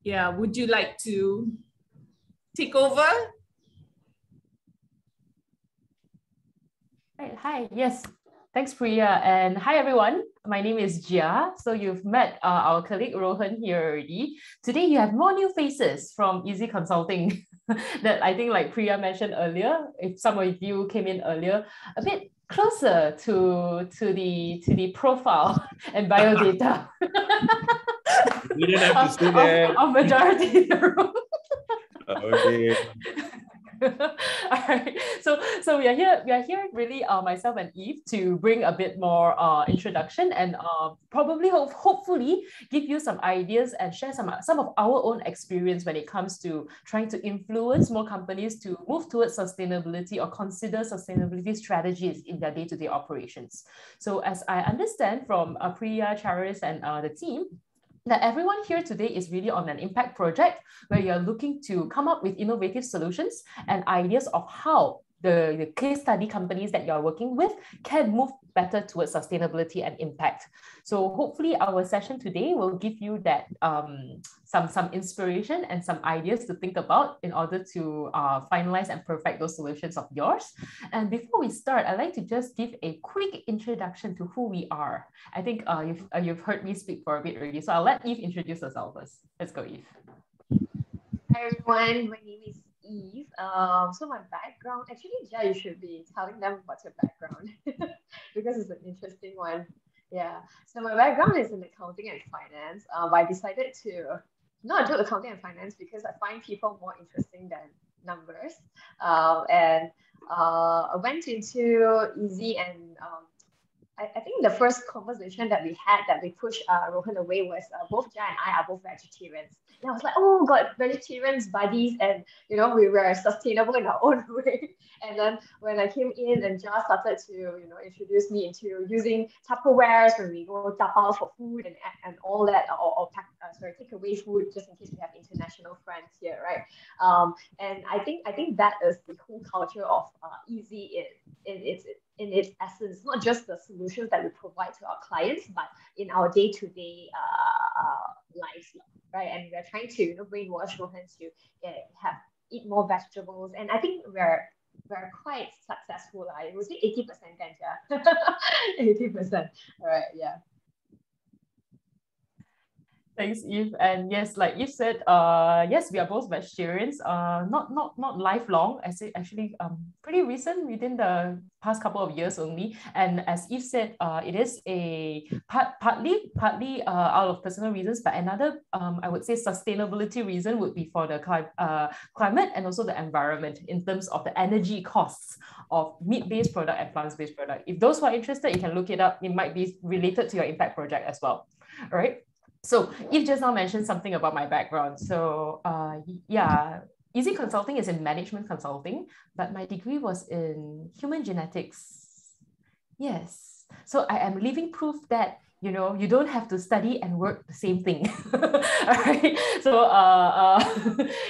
Yeah, would you like to take over? Right. Hi, yes. Thanks, Priya. And hi, everyone. My name is Jia. So you've met our colleague Rohan here already. Today, you have more new faces from Easy Consulting that I think, like Priya mentioned earlier, if some of you came in earlier, a bit closer to the profile and bio data. You didn't have to say that. Of majority in the room. Okay. All right. So we are here really myself and Eve to bring a bit more introduction and probably hopefully give you some ideas and share some of our own experience when it comes to trying to influence more companies to move towards sustainability or consider sustainability strategies in their day-to-day operations. So as I understand from Priya, Charis, and the team, that everyone here today is really on an impact project where you're looking to come up with innovative solutions and ideas of how the case study companies that you're working with can move better towards sustainability and impact. So hopefully our session today will give you that some inspiration and some ideas to think about in order to finalize and perfect those solutions of yours. And before we start, I'd like to just give a quick introduction to who we are. I think you've heard me speak for a bit already, so I'll let Eve introduce herself first. Let's go, Eve. Hi everyone, my name is Eve. So my background, actually, yeah, you should be telling them what's your background because it's an interesting one. Yeah. So my background is in accounting and finance. But I decided to not do accounting and finance because I find people more interesting than numbers. I went into Easy and I think the first conversation that we had that we pushed Rohan away was both Jai and I are both vegetarians. And I was like, oh, got vegetarians buddies, and we were sustainable in our own way. And then when I came in and Jia started to introduce me into using Tupperwares when we go tapao for food and all that, or take away food just in case we have international friends here, right? And I think that is the whole culture of Easy in its essence, not just the solutions that we provide to our clients, but in our day-to-day lives, right? And we're trying to brainwash Rohan to eat more vegetables, and I think we're quite successful. I would say 80% ganja, 80%. All right, yeah. Thanks, Eve. And yes, like Eve said, yes, we are both vegetarians. Not lifelong. I say actually pretty recent, within the past couple of years only. And as Eve said, it is a partly out of personal reasons, but another I would say sustainability reason would be for the climate and also the environment in terms of the energy costs of meat-based product and plant-based product. If those who are interested, you can look it up. It might be related to your impact project as well. All right. So Eve just now mentioned something about my background. So yeah, Easy Consulting is in management consulting, but my degree was in human genetics. Yes. So I am living proof that you don't have to study and work the same thing. All right. So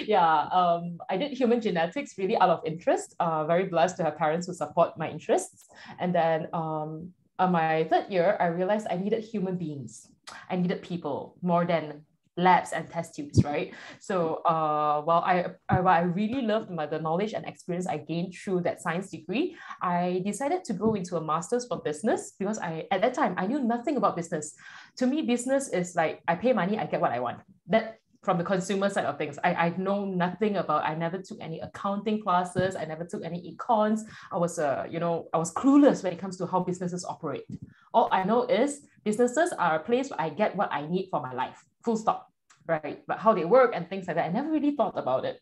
yeah, I did human genetics really out of interest. Very blessed to have parents who support my interests. And then on my third year, I realized I needed human beings. I needed people more than labs and test tubes, right? So while I really loved the knowledge and experience I gained through that science degree, I decided to go into a master's for business because at that time I knew nothing about business. To me, business is like I pay money, I get what I want. That from the consumer side of things, I know nothing about. I never took any accounting classes. I never took any econs. I was I was clueless when it comes to how businesses operate. All I know is businesses are a place where I get what I need for my life. Full stop. Right? But how they work and things like that, I never really thought about it.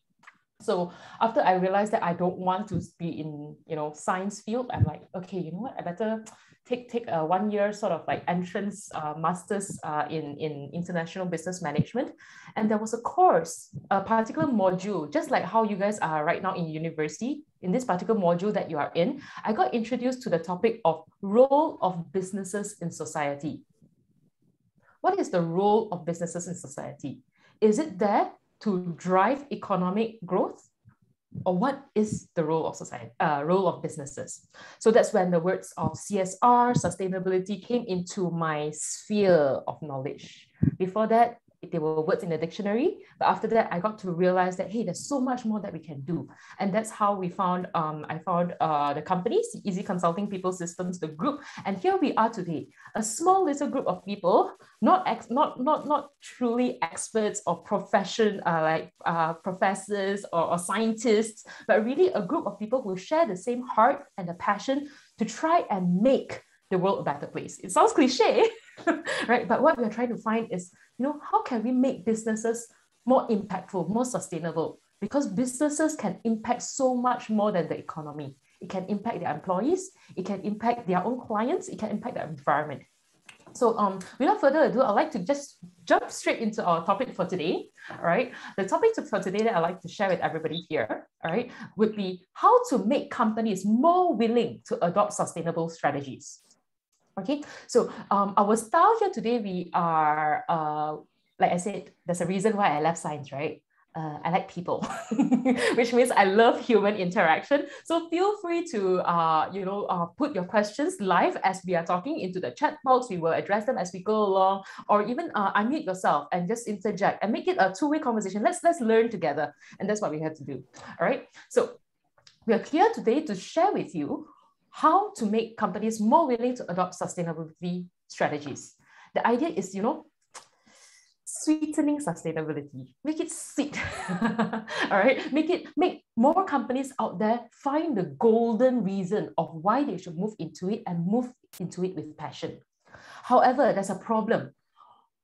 So after I realized that I don't want to be in science field, I'm like, okay, you know what? I better take a 1 year sort of like entrance masters in international business management. And there was a course, a particular module, just like how you guys are right now in university. In this particular module that you are in, I got introduced to the topic of role of businesses in society. What is the role of businesses in society? Is it there to drive economic growth? Or what is the role of society, role of businesses? So that's when the words of CSR, sustainability came into my sphere of knowledge. Before that, They were words in the dictionary. But after that, I got to realize that, hey, there's so much more that we can do. And that's how we found, I found the companies, Easy Consulting People Systems, the group. And here we are today, a small little group of people, not truly experts or profession, professors or scientists, but really a group of people who share the same heart and the passion to try and make the world a better place. It sounds cliche, right? But what we're trying to find is, how can we make businesses more impactful, more sustainable? Because businesses can impact so much more than the economy. It can impact their employees, it can impact their own clients, it can impact their environment. So without further ado, I'd like to just jump straight into our topic for today, all right? The topic for today that I'd like to share with everybody here, all right, would be how to make companies more willing to adopt sustainable strategies. Okay, so our style here today, we are, like I said, there's a reason why I left science, right? I like people, which means I love human interaction. So feel free to, put your questions live as we are talking into the chat box. We will address them as we go along, or even unmute yourself and just interject and make it a two-way conversation. Let's learn together. And that's what we have to do. All right. So we are here today to share with you how to make companies more willing to adopt sustainability strategies. The idea is, sweetening sustainability. Make it sweet. All right. Make more companies out there find the golden reason of why they should move into it and move into it with passion. However, there's a problem.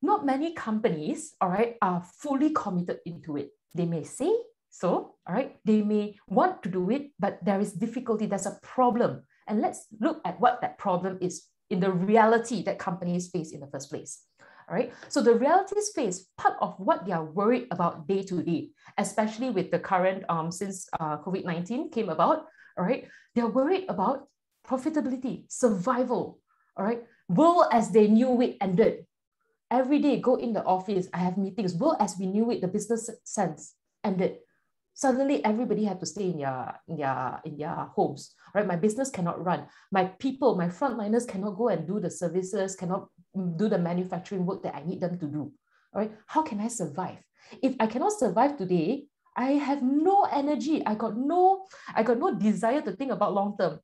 Not many companies, all right, are fully committed into it. They may say so, all right, they may want to do it, but there is difficulty. There's a problem. And let's look at what that problem is in the reality that companies face in the first place. All right. So the realities face part of what they are worried about day to day, especially with the current, since COVID-19 came about, all right, they're worried about profitability, survival, all right, world as they knew it ended. Every day, go in the office, I have meetings, world as we knew it, the business sense ended. Suddenly, everybody had to stay in their homes, right? My business cannot run. My people, my frontliners cannot go and do the services, cannot do the manufacturing work that I need them to do, all right? How can I survive? If I cannot survive today, I have no energy. I got no desire to think about long term.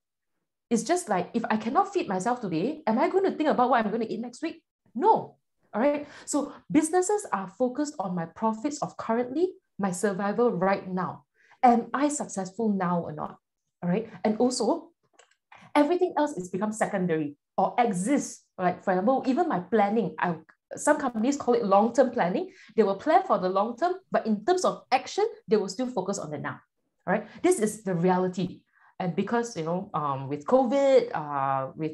It's just like, if I cannot feed myself today, am I going to think about what I'm going to eat next week? No, all right? So businesses are focused on my profits of currently, my survival right now. Am I successful now or not? All right. And also, everything else is become secondary or exists. Like, for example, even my planning, some companies call it long-term planning. They will plan for the long term, but in terms of action, they will still focus on the now. All right. This is the reality. And because, with COVID,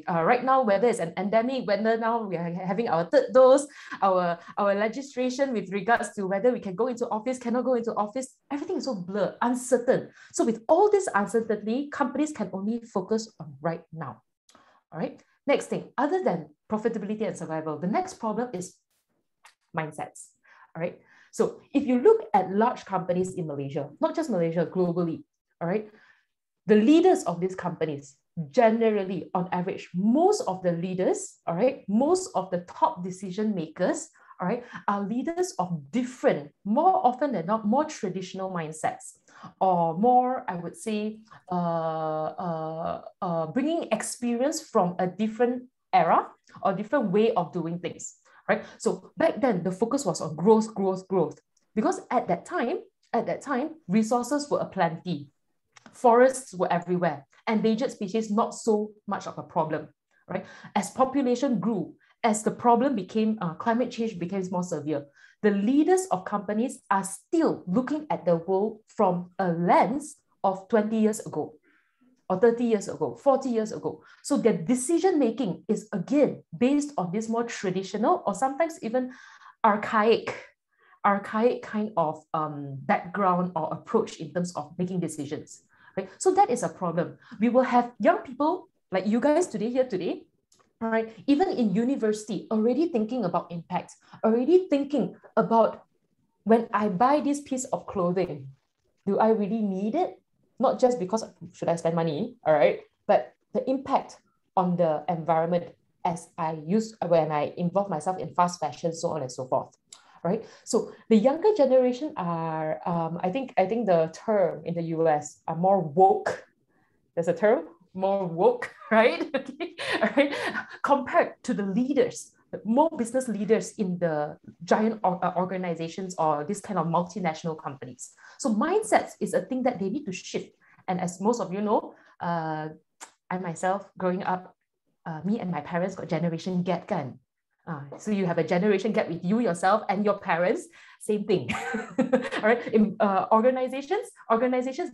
right now, whether it's an endemic, whether now we are having our third dose, our legislation with regards to whether we can go into office, cannot go into office, everything is so blurred, uncertain. So with all this uncertainty, companies can only focus on right now. All right. Next thing, other than profitability and survival, the next problem is mindsets. All right. So if you look at large companies in Malaysia, not just Malaysia, globally, all right, the leaders of these companies, generally, on average, most of the leaders, all right, most of the top decision makers, all right, are leaders of different, more often than not, more traditional mindsets, or more, I would say, bringing experience from a different era or different way of doing things, right? So back then, the focus was on growth, because at that time, resources were aplenty. Forests were everywhere. Endangered species, not so much of a problem, right? As population grew, as the problem became, climate change became more severe, the leaders of companies are still looking at the world from a lens of 20 years ago, or 30 years ago, 40 years ago. So their decision-making is, again, based on this more traditional or sometimes even archaic kind of background or approach in terms of making decisions. Right? So that is a problem. We will have young people like you guys today, all right, even in university, already thinking about impact, already thinking about, when I buy this piece of clothing, do I really need it? Not just because, should I spend money, all right, but the impact on the environment as when I involve myself in fast fashion, so on and so forth. right? So the younger generation are, I think the term in the US are more woke. There's a term, more woke, right? Okay. All right. Compared to the leaders, more business leaders in the giant organizations or this kind of multinational companies. So mindsets is a thing that they need to shift. And as most of you know, I myself growing up, me and my parents got generation gap kan. So you have a generation gap with you yourself and your parents, same thing. All right. In organizations,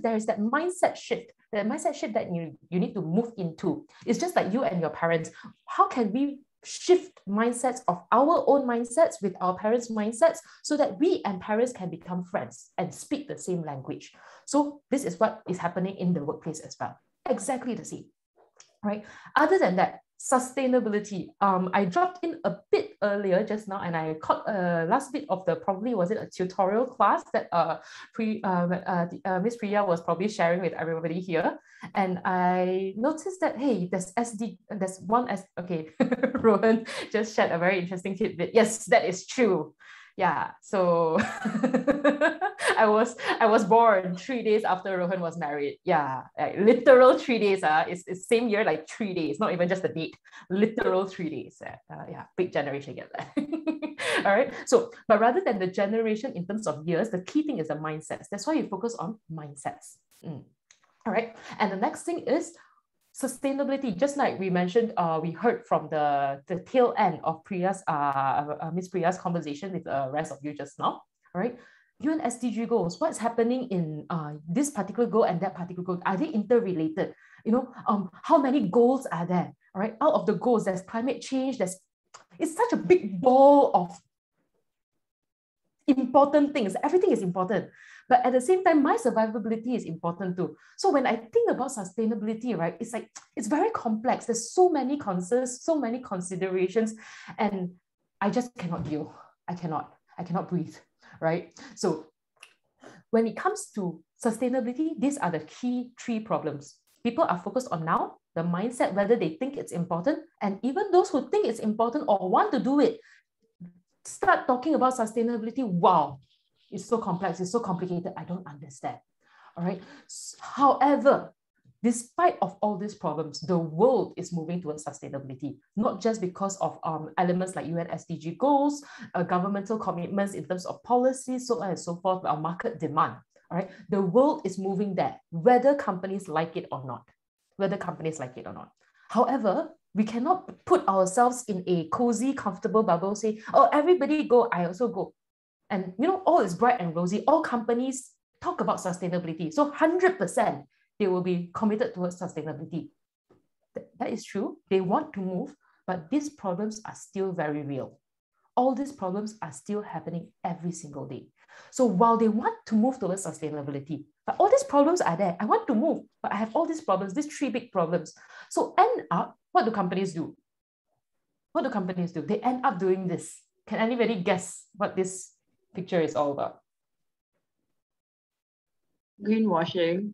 there is that mindset shift that you need to move into. It's just like you and your parents. How can we shift mindsets of our own mindsets with our parents' mindsets so that we and parents can become friends and speak the same language? So this is what is happening in the workplace as well. Exactly the same. Right. Other than that, sustainability. I dropped in a bit earlier just now, and I caught last bit of the, probably was it a tutorial class that Miss Priya was probably sharing with everybody here, and I noticed that hey, there's one as okay, Rohan just shared a very interesting tidbit. Yes, that is true. Yeah, so I was born 3 days after Rohan was married. Yeah, like literal 3 days. It's same year, like 3 days, not even just the date. Literal 3 days. Yeah, big generation get that. All right. So, but rather than the generation in terms of years, the key thing is the mindsets. That's why you focus on mindsets. All right. And the next thing is sustainability. Just like we mentioned, we heard from the tail end of Priya's Miss Priya's conversation with the rest of you just now. All right, UN SDG goals. What's happening in this particular goal and that particular goal? Are they interrelated? You know, how many goals are there? All right, out of the goals, there's climate change. It's such a big ball of important things. Everything is important. But at the same time, my survivability is important too. So when I think about sustainability, right, it's like, it's very complex. There's so many concerns, so many considerations, and I just cannot deal. I cannot breathe, right? So when it comes to sustainability, these are the key 3 problems. People are focused on now, the mindset, whether they think it's important, and even those who think it's important or want to do it, start talking about sustainability. Wow, it's so complex, it's so complicated, I don't understand. All right. However, despite of all these problems, the world is moving towards sustainability, not just because of elements like UN SDG goals, governmental commitments in terms of policies, so on and so forth, but market demand. All right. The world is moving there, whether companies like it or not. However, we cannot put ourselves in a cozy, comfortable bubble, say, oh, everybody go, I also go. And, you know, all is bright and rosy. All companies talk about sustainability. So 100%, they will be committed towards sustainability. That is true. They want to move, but these problems are still very real. All these problems are still happening every single day. So while they want to move towards sustainability, but all these problems are there. I want to move, but I have all these problems, these 3 big problems. So end up, what do companies do? They end up doing this. Can anybody guess what this picture is all about? Greenwashing.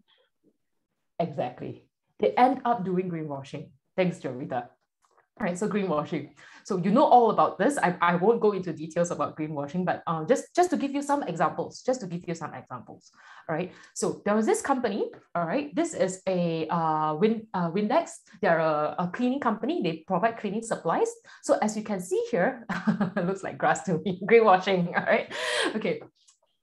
Exactly. They end up doing greenwashing. Thanks, Jovita. All right, so greenwashing. So you know all about this. I won't go into details about greenwashing, but just to give you some examples, All right, so there was this company. All right, this is a Windex. They're a cleaning company. They provide cleaning supplies. So as you can see here, it looks like grass to me. Greenwashing. All right, okay.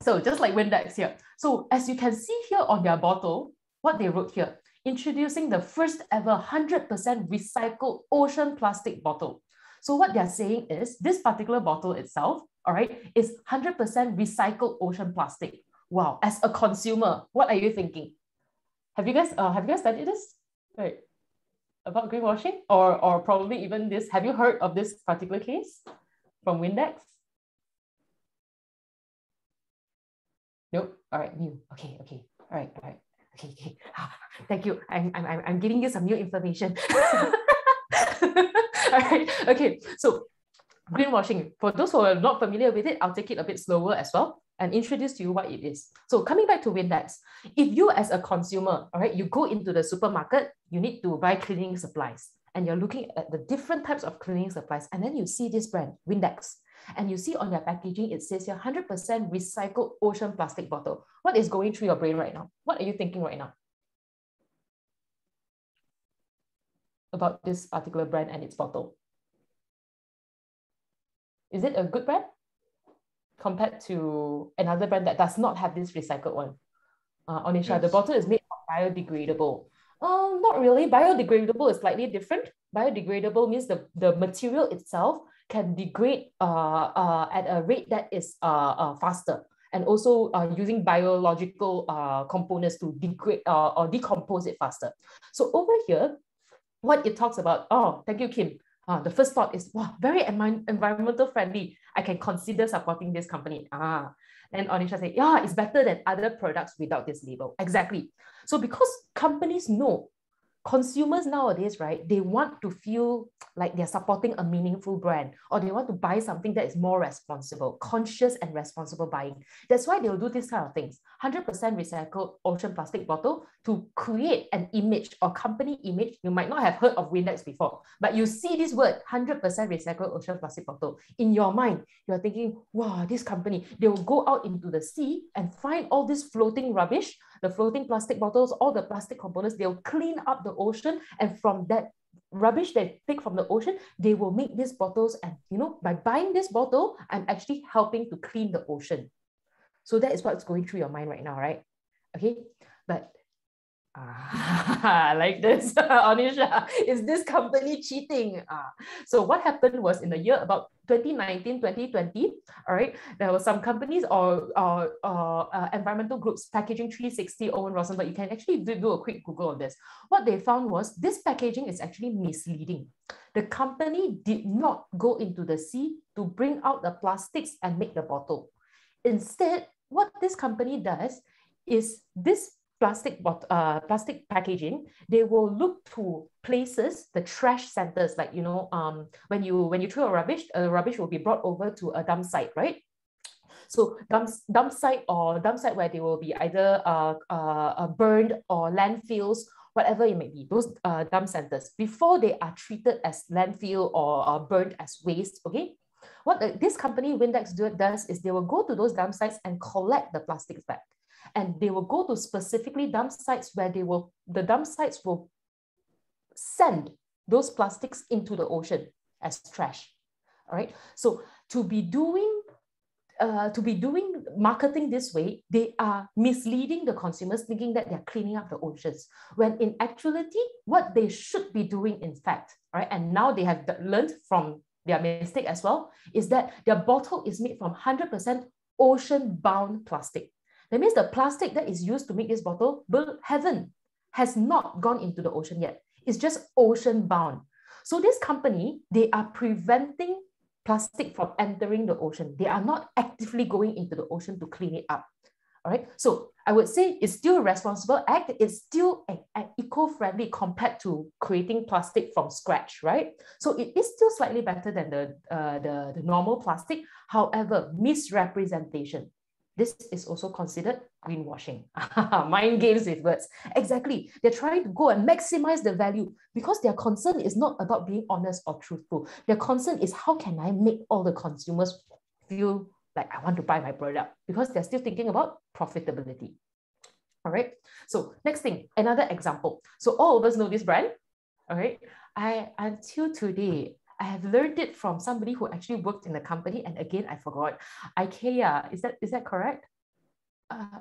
So just like Windex here. So as you can see here on their bottle, what they wrote here, introducing the first ever 100% recycled ocean plastic bottle. So what they're saying is this particular bottle itself, all right, is 100% recycled ocean plastic. Wow, as a consumer, what are you thinking? Have you guys studied this? Right. About greenwashing? Or probably even this, have you heard of this particular case from Windex? Nope. All right, new. Okay. All right. Okay. Thank you. I'm giving you some new information. All right. Okay. So greenwashing. For those who are not familiar with it, I'll take it a bit slower as well and introduce to you what it is. So coming back to Windex, if you as a consumer, all right, you go into the supermarket, you need to buy cleaning supplies, and you're looking at the different types of cleaning supplies, and then you see this brand, Windex, And you see on their packaging, it says here 100% recycled ocean plastic bottle. What is going through your brain right now? What are you thinking right now about this particular brand and its bottle? Is it a good brand compared to another brand that does not have this recycled one? Onisha, yes. The bottle is made of biodegradable. Not really. Biodegradable is slightly different. Biodegradable means the material itself can degrade at a rate that is faster, and also using biological components to degrade or decompose it faster. So over here, what it talks about, oh, thank you, Kim. The first thought is, wow, very environmental friendly. I can consider supporting this company. And Onisha said, yeah, it's better than other products without this label. Exactly. So because companies know, consumers nowadays, right, they want to feel like they're supporting a meaningful brand, or they want to buy something that is more responsible, conscious and responsible buying. That's why they'll do this kind of things. 100% recycled ocean plastic bottle to create an image or company image. You might not have heard of Windex before, but you see this word, 100% recycled ocean plastic bottle. In your mind, you're thinking, wow, this company, they will go out into the sea and find all this floating rubbish, the floating plastic bottles, all the plastic components, they'll clean up the ocean, and from that rubbish they take from the ocean, they will make these bottles, and by buying this bottle, I'm actually helping to clean the ocean. So that is what's going through your mind right now, right? Okay, but like this, Onisha, is this company cheating? So what happened was in the year about 2019, 2020, all right, there were some companies or environmental groups, Packaging 360, Owen Rosenberg, you can actually do a quick Google on this. What they found was this packaging is actually misleading. The company did not go into the sea to bring out the plastics and make the bottle. Instead, what this company does is this plastic packaging, they will look to places, the trash centers, like when you throw a rubbish will be brought over to a dump site, right? So dump site where they will be either burned or landfills, whatever it may be, those dump centers, before they are treated as landfill or burned as waste. Okay, what this company Windex does is they will go to those dump sites and collect the plastics back. And they will go to specifically dump sites where the dump sites will send those plastics into the ocean as trash. All right. So to be doing marketing this way, they are misleading the consumers, thinking that they're cleaning up the oceans, when in actuality, what they should be doing, in fact, right, and now they have learned from their mistake as well, is that their bottle is made from 100% ocean-bound plastic. That means the plastic that is used to make this bottle has not gone into the ocean yet. It's just ocean bound. So this company, they are preventing plastic from entering the ocean. They are not actively going into the ocean to clean it up. All right. So I would say it's still a responsible act. It's still an eco-friendly compared to creating plastic from scratch, right? So it is still slightly better than the normal plastic. However, misrepresentation. This is also considered greenwashing. Mind games with words. Exactly. They're trying to go and maximize the value because their concern is not about being honest or truthful. Their concern is how can I make all the consumers feel like I want to buy my product, because they're still thinking about profitability. All right. So next thing, another example. So all of us know this brand. All right. Until today, I have learned it from somebody who actually worked in the company, and again, I forgot. IKEA, is that correct?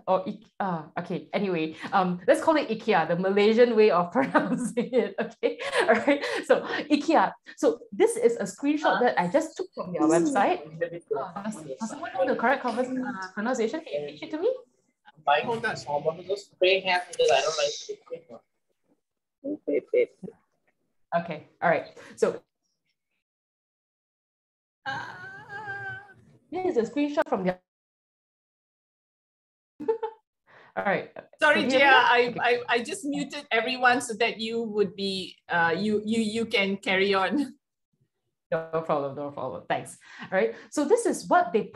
Okay, anyway, let's call it IKEA, the Malaysian way of pronouncing it, okay? All right, so IKEA. So this is a screenshot that I just took from their website. Does someone know the correct pronunciation? Can you teach it to me? Hold on. Spray hand because I don't like it. Okay, all right. So this is a screenshot from the. All right. Sorry, Jia, I just muted everyone so that you would be you can carry on. No problem, no problem. Thanks. All right. So this is what they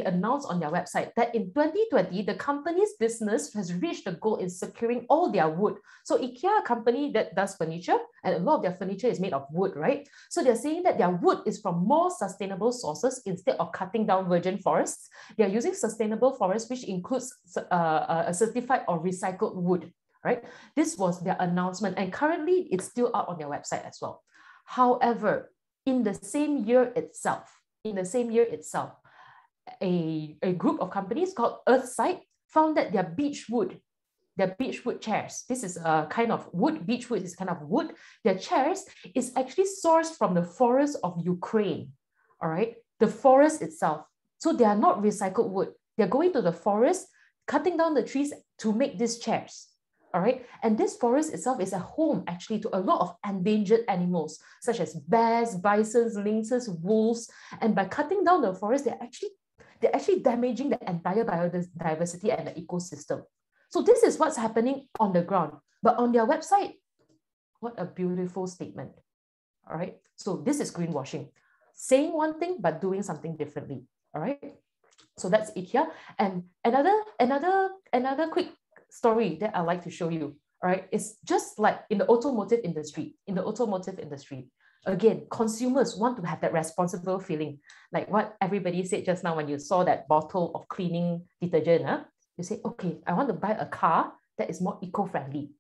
announced on their website, that in 2020, the company's business has reached the goal in securing all their wood. So IKEA, a company that does furniture, and a lot of their furniture is made of wood, right? So they're saying that their wood is from more sustainable sources instead of cutting down virgin forests. They're using sustainable forests, which includes a certified or recycled wood, right? This was their announcement, and currently it's still out on their website as well. However, in the same year itself, a group of companies called Earthside found that their beechwood chairs, this is a kind of wood, beechwood is kind of wood, their chairs is actually sourced from the forest of Ukraine, all right? The forest itself. So they are not recycled wood. They're going to the forest, cutting down the trees to make these chairs. All right. And this forest itself is a home actually to a lot of endangered animals, such as bears, bisons, lynxes, wolves. And by cutting down the forest, they're actually damaging the entire biodiversity and the ecosystem. So this is what's happening on the ground. But on their website, what a beautiful statement. All right. So this is greenwashing. Saying one thing, but doing something differently. All right. So that's IKEA. And another quick story that I like to show you, all right, it's just like in the automotive industry. Again, consumers want to have that responsible feeling, like what everybody said just now when you saw that bottle of cleaning detergent. You say, okay, I want to buy a car that is more eco-friendly,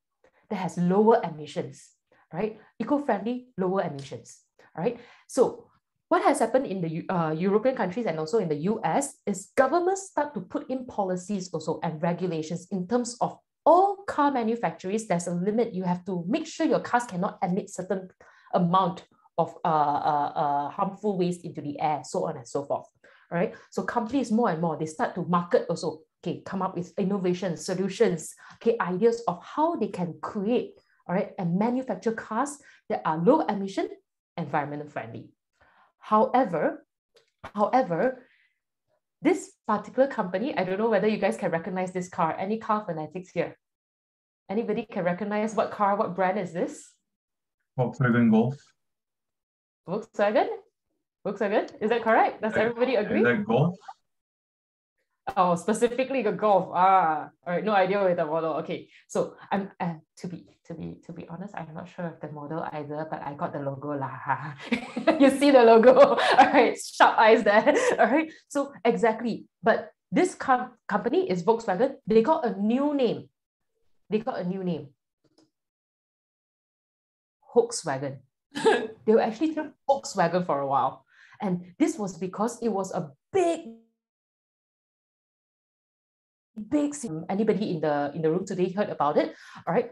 that has lower emissions, right? Eco-friendly, lower emissions, all right? So what has happened in the European countries and also in the US is governments start to put in policies also and regulations in terms of all car manufacturers. There's a limit. You have to make sure your cars cannot emit certain amount of harmful waste into the air, so on and so forth. All right. So companies more and more, they start to market also, okay, come up with innovations, solutions, okay, ideas of how they can create, all right, and manufacture cars that are low emission, environmental friendly. However, this particular company, I don't know whether you guys can recognize this car. Any car fanatics here? Anybody can recognize what car, what brand is this? Volkswagen Golf. Volkswagen? Is that correct? Does everybody agree? Is that Golf? Oh, specifically the Golf. All right, no idea with the model. Okay, so I'm to be honest, I'm not sure of the model either, but I got the logo lah. You see the logo, all right, sharp eyes there. All right, so exactly. But this company is Volkswagen. They got a new name. Volkswagen. They were actually termed Volkswagen for a while, and this was because it was a big. Anybody in the room today heard about it? All right,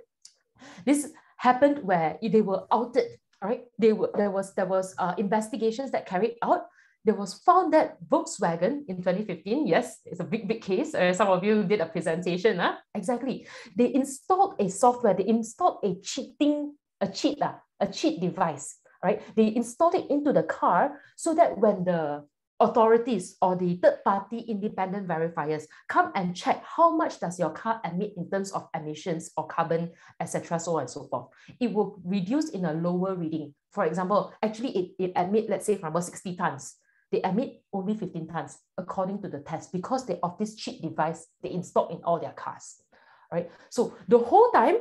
this happened where they were outed. All right, there was investigations that carried out. There was found that Volkswagen in 2015, yes, it's a big case. Some of you did a presentation. Exactly, they installed a software. They installed a cheat device. Right, they installed it into the car so that when the authorities or the third-party independent verifiers come and check how much does your car emit in terms of emissions or carbon, etc., so on and so forth, it will reduce in a lower reading. For example, actually it emit, let's say, from about 60 tons. They emit only 15 tons according to the test because they of this cheat device they installed in all their cars. Right? So the whole time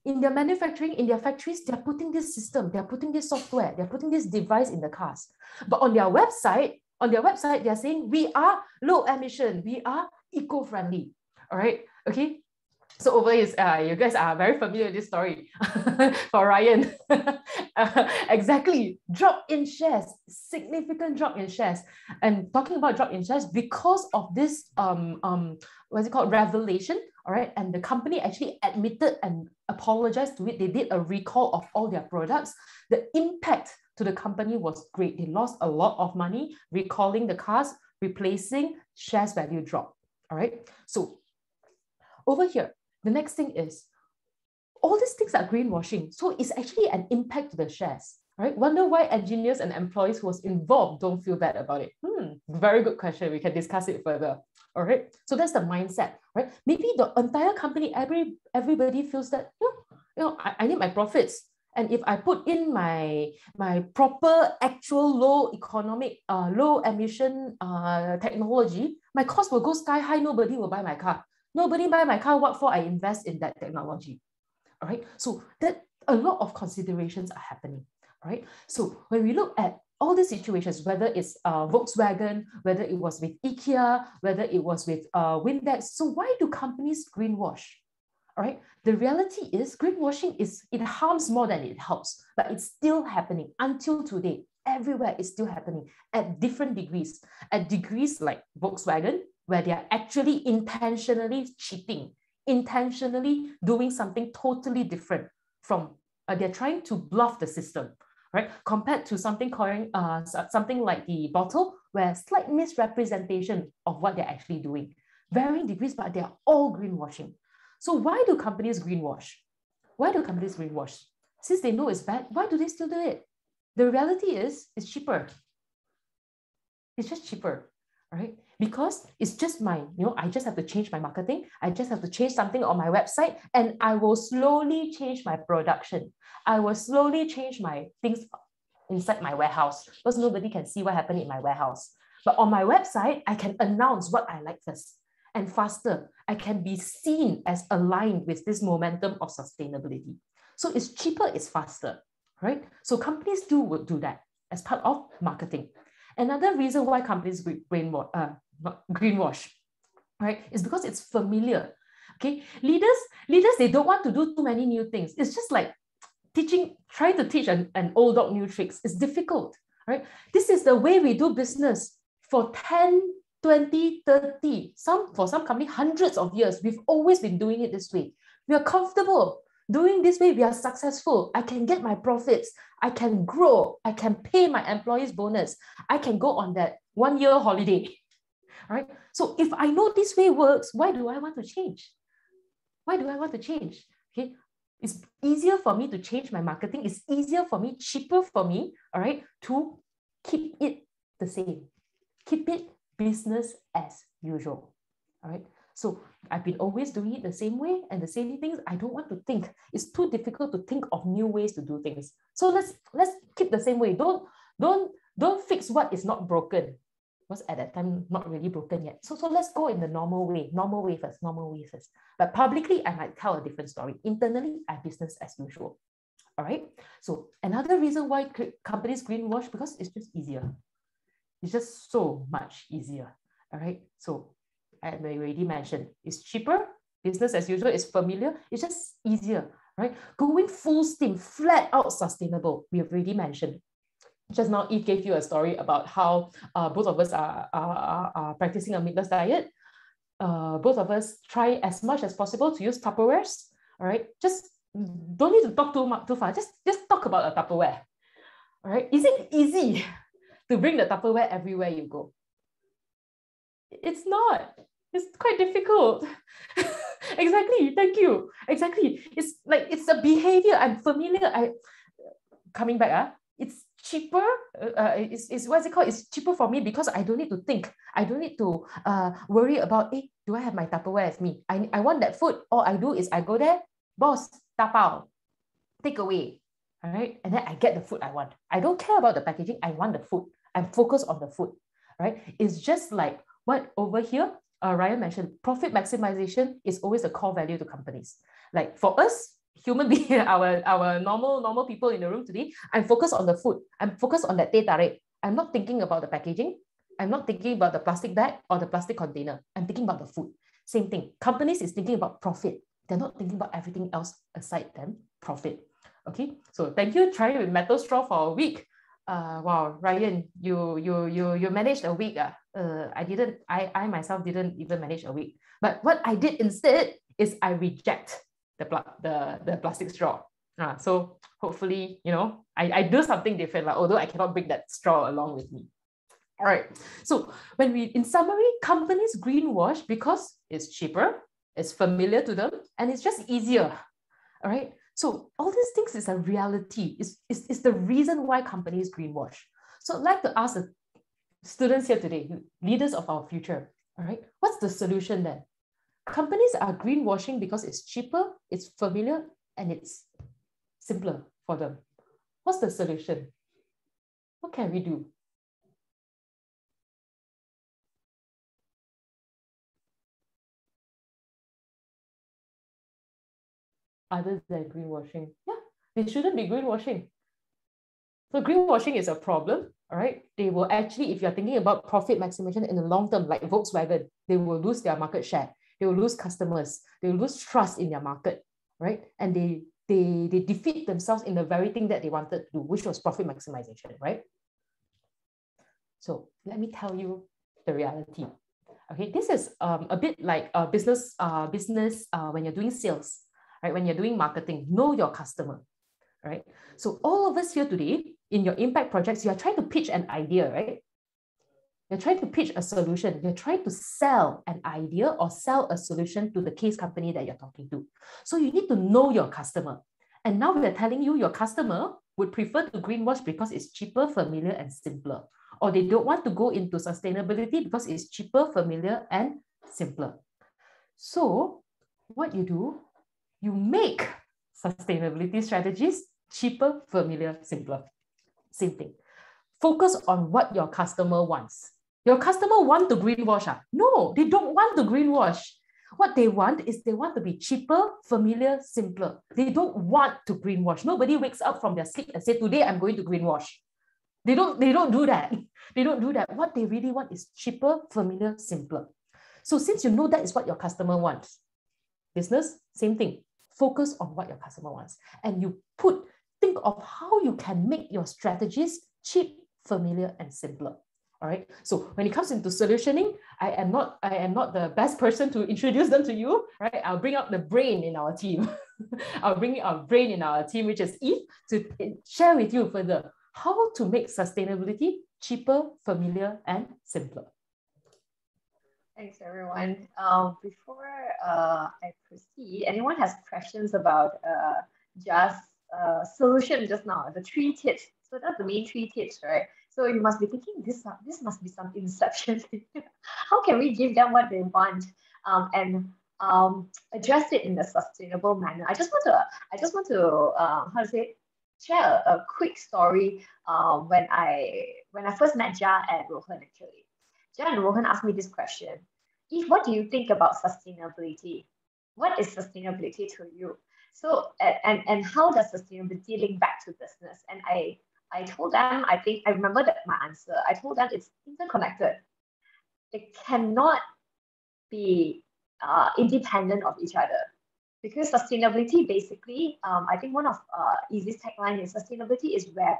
in their manufacturing, in their factories, they're putting this system, they're putting this software, they're putting this device in the cars. But on their website, they're saying we are low emission, we are eco-friendly. All right, okay. So over here, you guys are very familiar with this story for Ryan. Exactly, drop in shares, significant drop in shares. And talking about drop in shares, because of this what's it called, revelation, all right, and the company actually admitted and apologized to it. They did a recall of all their products. The impact to the company was great. They lost a lot of money recalling the cars, replacing, shares value drop. All right. So over here, the next thing is all these things are greenwashing. So it's actually an impact to the shares. Right? Wonder why engineers and employees who was involved don't feel bad about it. Very good question. We can discuss it further. All right. So that's the mindset, right? Maybe the entire company, everybody feels that, I need my profits. And if I put in my proper actual low emission technology, my cost will go sky high. Nobody will buy my car. Nobody buy my car. What for? I invest in that technology. All right. So that a lot of considerations are happening. All right. So when we look at all these situations, whether it's Volkswagen, whether it was with IKEA, whether it was with Windex, so why do companies greenwash? All right. The reality is greenwashing it harms more than it helps, but it's still happening until today. Everywhere it's still happening at different degrees. At degrees like Volkswagen, where they are actually intentionally cheating, intentionally doing something totally different from, they're trying to bluff the system, right? Compared to something like the bottle, where slight misrepresentation of what they're actually doing. Varying degrees, but they're all greenwashing. So why do companies greenwash? Why do companies greenwash? Since they know it's bad, why do they still do it? The reality is, it's cheaper. It's just cheaper, right? Because it's just I just have to change my marketing. I just have to change something on my website, and I will slowly change my production. I will slowly change my things inside my warehouse because nobody can see what happened in my warehouse. But on my website, I can announce what I like first and faster. I can be seen as aligned with this momentum of sustainability. So it's cheaper, it's faster, right? So companies would do that as part of marketing. Another reason why companies greenwash, right, is because it's familiar. Okay, leaders, they don't want to do too many new things. It's just like trying to teach an old dog new tricks. It's difficult, right? This is the way we do business for 10, 20, 30, for some company, hundreds of years. We've always been doing it this way. We are comfortable doing this way. We are successful. I can get my profits. I can grow. I can pay my employees bonus. I can go on that 1 year holiday, right? So if I know this way works, why do I want to change? Why do I want to change? Okay, it's easier for me to change my marketing. It's easier for me, cheaper for me, all right, to keep it the same. Keep it business as usual, all right? So I've been always doing it the same way and the same things. I don't want to think. It's too difficult to think of new ways to do things. So let's keep the same way. Don't fix what is not broken. Was at that time not really broken yet. So let's go in the normal way first. But publicly, I might tell a different story. Internally, I business as usual. All right. So another reason why companies greenwash, because it's just easier. It's just so much easier. All right. So I already mentioned, it's cheaper, business as usual, it's familiar, it's just easier, right? Going full steam, flat out sustainable, we have already mentioned. Just now, Eve gave you a story about how both of us are practicing a meatless diet. Both of us try as much as possible to use Tupperwares, all right? Just don't need to talk too far, just talk about a Tupperware, all right? Is it easy to bring the Tupperware everywhere you go? It's not. It's quite difficult. Exactly. Thank you. Exactly. It's like, it's a behavior. I'm familiar. Coming back, it's cheaper. It's what's it called? It's cheaper for me because I don't need to think. I don't need to worry about, hey, do I have my Tupperware with me? I want that food. All I do is I go there, boss, tapao, take away. All right. And then I get the food I want. I don't care about the packaging. I want the food. I'm focused on the food. Right. It's just like what over here, Ryan mentioned, profit maximization is always a core value to companies. Like for us, human beings, our normal people in the room today, I'm focused on the food. I'm focused on that teh tarik. I'm not thinking about the packaging. I'm not thinking about the plastic bag or the plastic container. I'm thinking about the food. Same thing. Companies is thinking about profit. They're not thinking about everything else aside than profit. Okay, so thank you. Try with metal straw for a week. Wow, Ryan, you managed a week. I myself didn't even manage a week. But what I did instead is I reject the plastic straw. So hopefully, I do something different, although I cannot bring that straw along with me. All right. So in summary, companies greenwash because it's cheaper, it's familiar to them, and it's just easier. All right. So all these things is a reality. It's the reason why companies greenwash. So I'd like to ask the students here today, leaders of our future, all right, what's the solution then? Companies are greenwashing because it's cheaper, it's familiar, and it's simpler. for them. What's the solution? What can we do? Other than greenwashing? Yeah, they shouldn't be greenwashing. So greenwashing is a problem, all right? They will actually, if you're thinking about profit maximization in the long term, like Volkswagen, they will lose their market share. They will lose customers. They will lose trust in their market, right? And they defeat themselves in the very thing that they wanted to do, which was profit maximization, right? So let me tell you the reality. Okay, this is a bit like a business when you're doing sales, right? When you're doing marketing, know your customer, right? So all of us here today, in your impact projects, you are trying to pitch an idea, right? You're trying to pitch a solution. You're trying to sell an idea or sell a solution to the case company that you're talking to. So you need to know your customer. And now we're telling you your customer would prefer to greenwash because it's cheaper, familiar, and simpler. Or they don't want to go into sustainability because it's cheaper, familiar, and simpler. So what you do, you make sustainability strategies cheaper, familiar, simpler. Same thing. Focus on what your customer wants. Your customer want to greenwash? No, they don't want to greenwash. What they want is they want to be cheaper, familiar, simpler. They don't want to greenwash. Nobody wakes up from their sleep and say, today I'm going to greenwash. They don't do that. They don't do that. What they really want is cheaper, familiar, simpler. So since you know that is what your customer wants, business, same thing. Focus on what your customer wants. And you think of how you can make your strategies cheap, familiar, and simpler. All right. So when it comes into solutioning, I am not the best person to introduce them to you. Right. I'll bring up the brain in our team. I'll bring our brain in our team, which is Eve, to share with you further how to make sustainability cheaper, familiar, and simpler. Thanks, everyone. Before I proceed, anyone has questions about just solution just now, the 3 tips? So that's the main 3 tips, right? So you must be thinking this must be some inception. How can we give them what they want and address it in a sustainable manner? I just want to how to say, share a quick story when I first met Ja and Rohan actually. Ja and Rohan asked me this question: Eve, what do you think about sustainability? What is sustainability to you? So, and how does sustainability link back to business? And I told them, I think I remember that my answer. I told them it's interconnected. It cannot be independent of each other. Because sustainability, basically, I think one of Easy's tagline is sustainability is where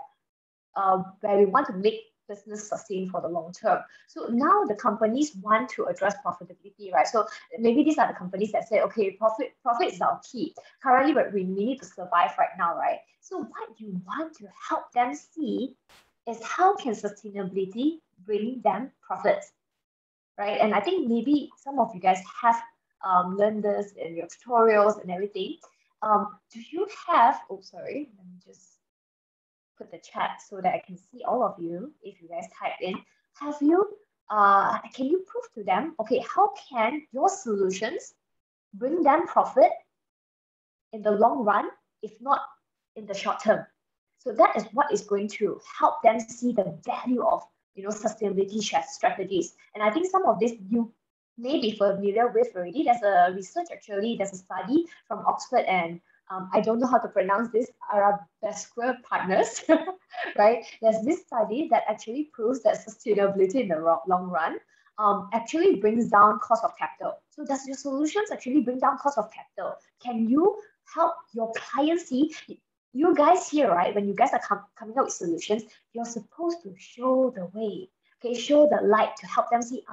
we want to make business sustain for the long term. So now the companies want to address profitability, right? So maybe these are the companies that say, okay, profit is our key. Currently, but we need to survive right now, right? So what you want to help them see is how can sustainability bring them profits, right? And I think maybe some of you guys have learned this in your tutorials and everything. Do you have, oh, sorry, let me just put the chat so that I can see all of you if you guys type in. Have you, can you prove to them, okay, how can your solutions bring them profit in the long run, if not in the short term? So that is what is going to help them see the value of, sustainability strategies. And I think some of this you may be familiar with already. There's a research actually, there's a study from Oxford and I don't know how to pronounce this, Arabesque Partners, right? There's this study that actually proves that sustainability in the long run actually brings down cost of capital. So does your solutions actually bring down cost of capital? Can you help your clients see? You guys here, right? When you guys are coming up with solutions, you're supposed to show the way. Okay, show the light to help them see,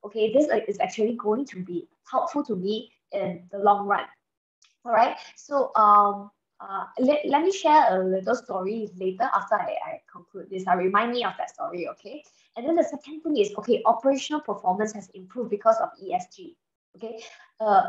okay, this is actually going to be helpful to me in the long run. All right, so let me share a little story later after I conclude this. Remind me of that story, okay? And then the second thing is, okay, operational performance has improved because of ESG, okay?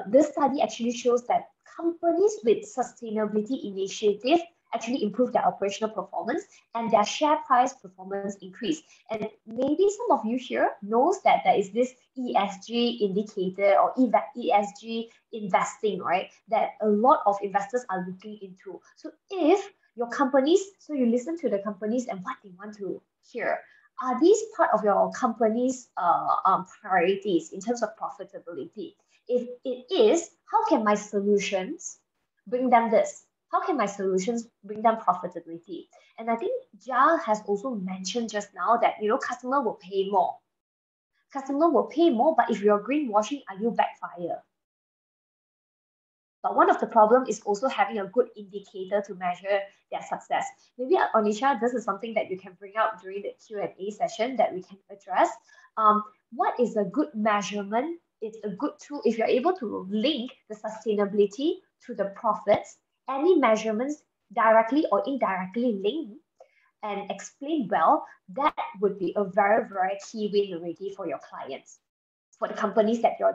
This study actually shows that companies with sustainability initiatives actually improve their operational performance and their share price performance increase. And maybe some of you here knows that there is this ESG indicator or ESG investing, right? That a lot of investors are looking into. So if Your companies, so you listen to the companies and what they want to hear. Are these part of your company's priorities in terms of profitability? If it is, how can my solutions bring them this? How can my solutions bring them profitability? And I think Jia has also mentioned just now that, customer will pay more. Customer will pay more, but if you're greenwashing, are you backfire? But one of the problems is also having a good indicator to measure their success. Maybe, Onisha, this is something that you can bring out during the Q&A session that we can address. What is a good measurement? It's a good tool. If you're able to link the sustainability to the profits, any measurements directly or indirectly linked and explain well, that would be a very, very key win already for your clients, for the companies that you're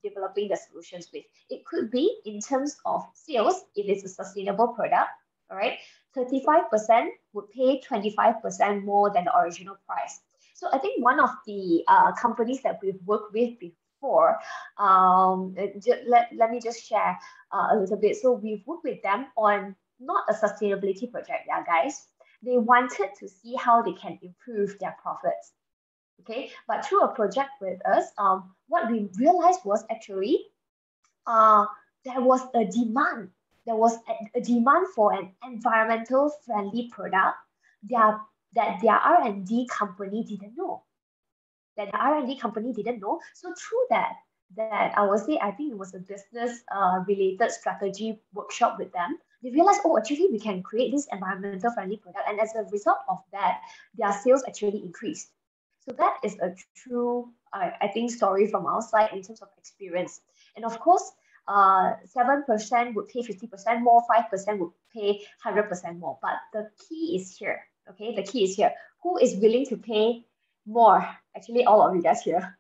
developing the solutions with. It could be in terms of sales, if it's a sustainable product, all right? 35% would pay 25% more than the original price. So I think one of the companies that we've worked with before, let me just share a little bit. So we've worked with them on not a sustainability project, yeah, guys. They wanted to see how they can improve their profits. Okay, but through a project with us, what we realized was actually there was a demand. There was a demand for an environmental friendly product that their R&D company didn't know. That the R&D company didn't know. So through that I would say, I think it was a business related strategy workshop with them. They realized, oh, actually we can create this environmental friendly product, and as a result of that, their sales actually increased. So that is a true, I think, story from our side in terms of experience. And of course, 7% would pay 50% more, 5% would pay 100% more. But the key is here, okay? The key is here. Who is willing to pay more? Actually, all of you guys here.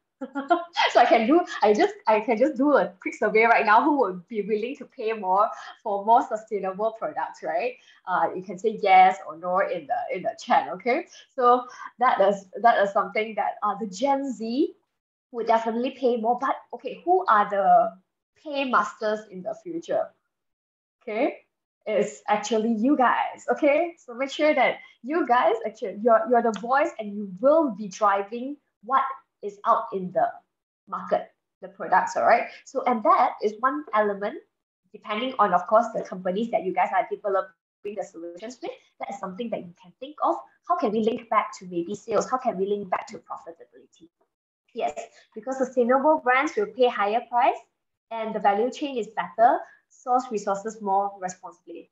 So I can just do a quick survey right now. Who would be willing to pay more for more sustainable products, right? You can say yes or no in the chat, okay? So that is something that the Gen Z would definitely pay more. But okay, who are the pay masters in the future? Okay, it's actually you guys. Okay, so make sure that you guys actually you're the voice, and you will be driving what is out in the market, the products, all right? So, and that is one element, depending on, of course, the companies that you guys are developing the solutions with. That is something that you can think of. How can we link back to maybe sales? How can we link back to profitability? Yes, because sustainable brands will pay higher price, and the value chain is better, source resources more responsibly.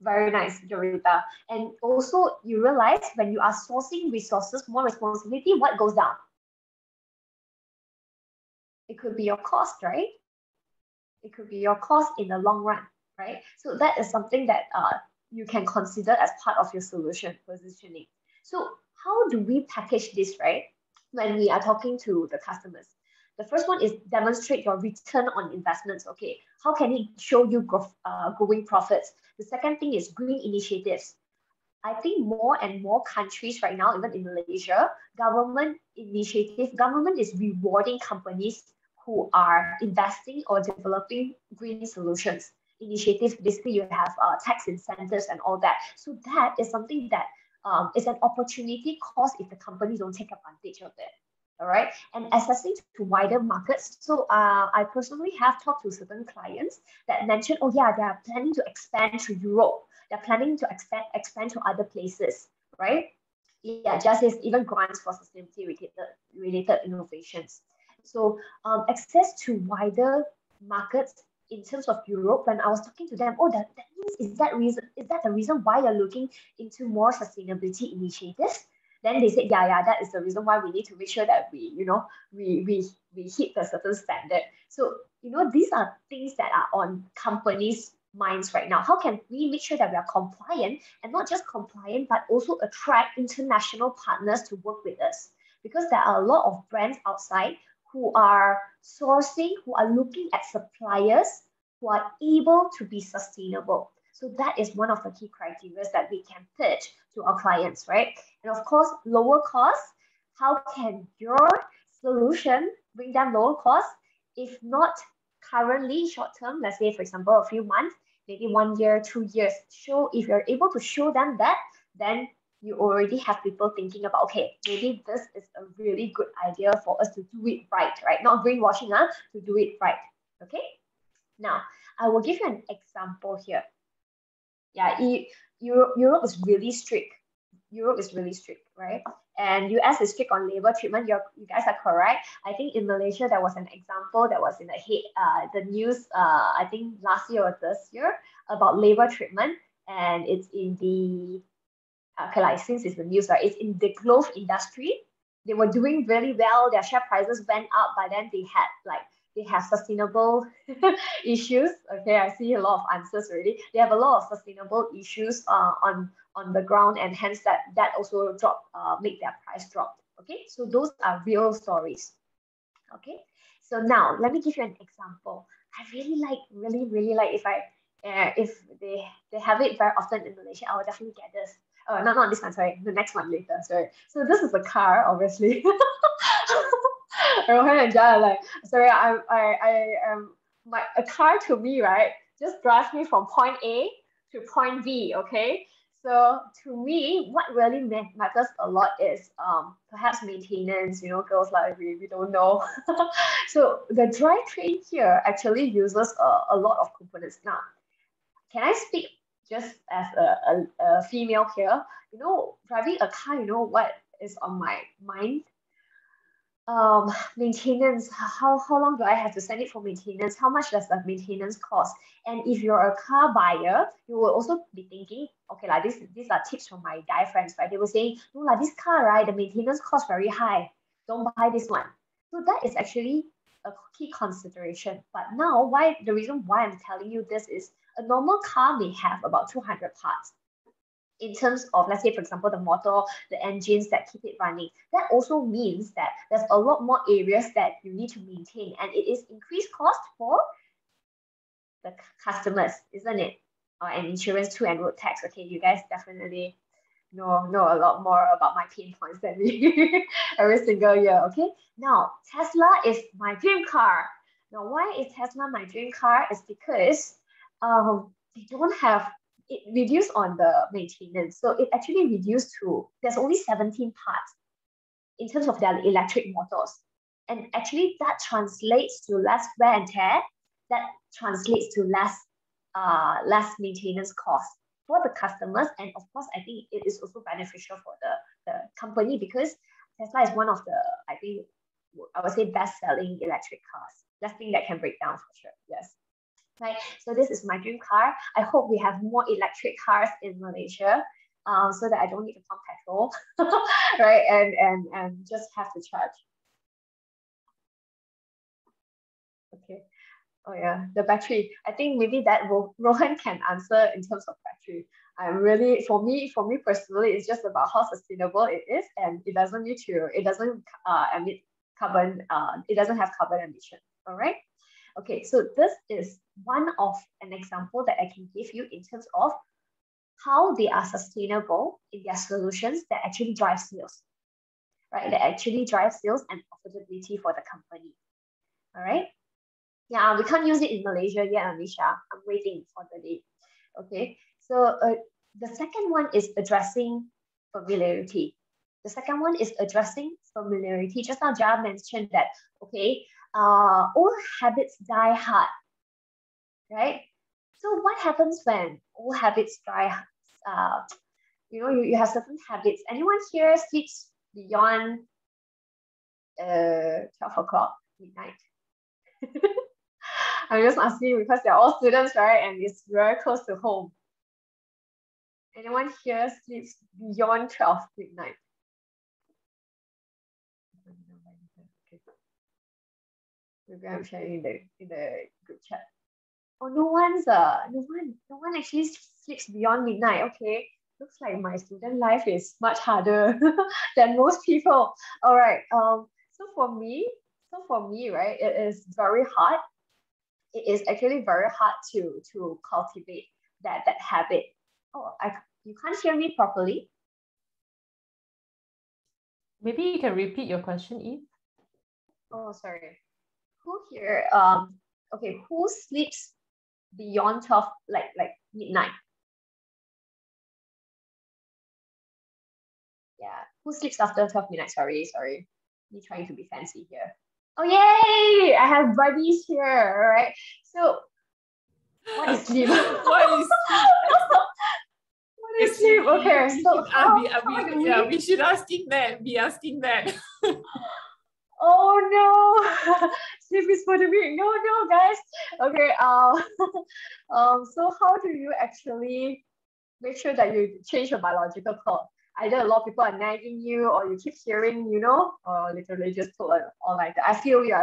Very nice, Jorita. And also, you realize when you are sourcing resources more responsibility, what goes down? It could be your cost, right? It could be your cost in the long run, right? So that is something that you can consider as part of your solution positioning. So how do we package this, right? When we are talking to the customers, the first one is demonstrate your return on investments. Okay, how can it show you growing profits? The second thing is green initiatives. I think more and more countries right now, even in Malaysia, government is rewarding companies who are investing or developing green solutions. Initiatives, basically you have tax incentives and all that. So that is something that is an opportunity cost if the companies don't take advantage of it. All right, and accessing to wider markets. So I personally have talked to certain clients that mentioned, oh yeah, they are planning to expand to Europe. They're planning to expand to other places, right? Yeah, just as even grants for sustainability related innovations. So access to wider markets in terms of Europe. When I was talking to them, oh, that means is that the reason why you're looking into more sustainability initiatives? Then they said, yeah, that is the reason why we need to make sure that we hit a certain standard. So, these are things that are on companies' minds right now. How can we make sure that we are compliant, and not just compliant, but also attract international partners to work with us? Because there are a lot of brands outside who are sourcing, who are looking at suppliers who are able to be sustainable. So that is one of the key criteria that we can pitch to our clients, right? And of course, lower cost. How can your solution bring them lower cost? If not currently short term, let's say, for example, a few months, maybe 1 year, 2 years. Show if you're able to show them that, then you already have people thinking about, okay, maybe this is a really good idea for us to do it right, right? Not greenwashing, to do it right. Okay. Now, I will give you an example here. Yeah, Europe is really strict. Europe is really strict, right? And US is strict on labor treatment. You guys are correct. I think in Malaysia there was an example that was in the news. I think last year or this year about labor treatment, and it's in the okay, like since it's the news, right? It's in the clothes industry. They were doing really well. Their share prices went up, but then they have sustainable issues. Okay, I see a lot of answers already. They have a lot of sustainable issues on the ground, and hence that also make their price drop. Okay, so those are real stories. Okay, so now let me give you an example. I really like if they have it very often in Malaysia, I will definitely get this. Oh, not this one, sorry, the next one later, sorry. So this is a car, obviously. Rohan and Jia are like, sorry, a car to me, right, just drives me from point A to point B, okay? So to me, what really matters a lot is perhaps maintenance, girls like we don't know. So the drivetrain here actually uses a lot of components. Now, can I speak just as a female here? Driving a car, what is on my mind? Maintenance. How long do I have to send it for maintenance? How much does the maintenance cost? And if you're a car buyer, you will also be thinking, okay, like these are tips from my guy friends, right? They were saying, no, like this car, right, the maintenance cost very high. Don't buy this one. So that is actually a key consideration. But now, the reason why I'm telling you this is a normal car may have about 200 parts. In terms of, let's say, for example, the motor, the engines that keep it running. That also means that there's a lot more areas that you need to maintain, and it is increased cost for the customers, isn't it? And insurance too, and road tax. Okay, you guys definitely know a lot more about my pain points than me every single year. Okay, now Tesla is my dream car. Now, why is Tesla my dream car? Is because they don't have it reduced on the maintenance. So it actually reduced to, there's only 17 parts in terms of their electric motors. And actually that translates to less wear and tear. That translates to less maintenance cost for the customers. And of course, I think it is also beneficial for the company, because Tesla is one of the, I would say, best-selling electric cars. Less thing that can break down for sure. Yes. Right, so this is my dream car. I hope we have more electric cars in Malaysia, so that I don't need to pump petrol, right? And just have to charge. Okay. Oh yeah, the battery. I think maybe that Rohan can answer in terms of battery. For me personally, it's just about how sustainable it is, and it doesn't emit carbon. It doesn't have carbon emission. All right. Okay, so this is an example that I can give you in terms of how they are sustainable in their solutions that actually drive sales, right? That actually drive sales and profitability for the company. All right. Yeah, we can't use it in Malaysia yet, Alicia. I'm waiting for the day. Okay, so the second one is addressing familiarity. Just now, Jia mentioned that, okay, old habits die hard, right? So what happens when old habits die? You have certain habits. Anyone here sleeps beyond 12 o'clock midnight? I'm just asking because they're all students, right? And it's very close to home. Anyone here sleeps beyond 12 midnight? Maybe I'm sharing in the group chat. Oh, no one actually sleeps beyond midnight. Okay, looks like my student life is much harder than most people. All right. So for me, right, it is very hard. It is actually very hard to cultivate that habit. Oh, you can't hear me properly. Maybe you can repeat your question, Eve. Oh, sorry. Who here? Okay, who sleeps beyond 12, like midnight? Yeah, who sleeps after 12 midnight? Sorry. Me trying to be fancy here. Oh, yay! I have buddies here, all right? So, what is sleep? What is What is sleep? Okay, so we should asking that. Be asking that. Oh no, sleep is for the weak. No, guys. Okay. So how do you actually make sure that you change your biological clock? Either a lot of people are nagging you, or you keep hearing, or literally just pull it all like that. I feel you.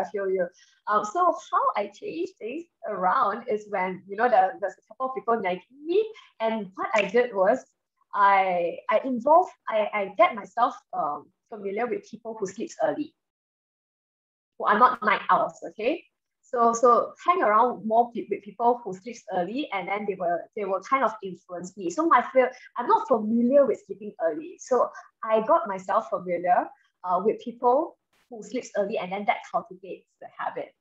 So how I change things around is when there's a couple of people nagging me, and what I did was I get myself familiar with people who sleeps early, who are not night owls, okay? So hang around more with people who sleeps early, and then they will kind of influence me. So I'm not familiar with sleeping early. So I got myself familiar with people who sleeps early, and then that cultivates the habit.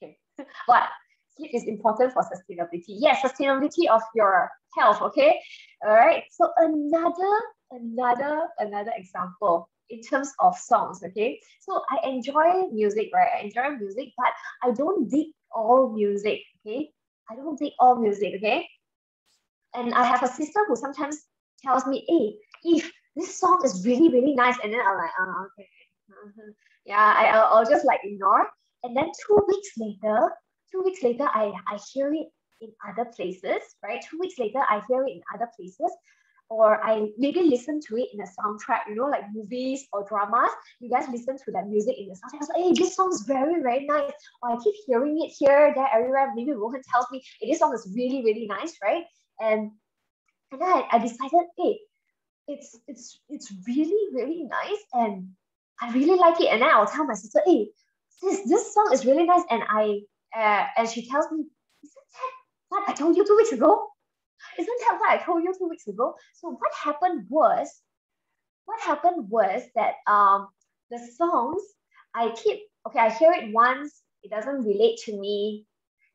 Okay. But sleep is important for sustainability. Yes, sustainability of your health, okay? All right. So another example in terms of songs, okay? So I enjoy music, right? I enjoy music, but I don't dig all music, okay? I don't dig all music, okay? And I have a sister who sometimes tells me, hey, Eve, this song is really, really nice. And then I'm like, okay. Yeah, I'll just like ignore. And then 2 weeks later, I hear it in other places, right? 2 weeks later, I hear it in other places. Or I maybe listen to it in a soundtrack, like movies or dramas. You guys listen to that music in the soundtrack. I was like, hey, this song is very, very nice. Or I keep hearing it here, there, everywhere. Maybe Rohan tells me, hey, this song is really, really nice, right? And then I decided, hey, it's really, really nice, and I really like it. And then I'll tell my sister, hey, this song is really nice. And she tells me, isn't that what I told you 2 weeks ago? Isn't that what I told you 2 weeks ago? So what happened was that the songs I hear it once, it doesn't relate to me.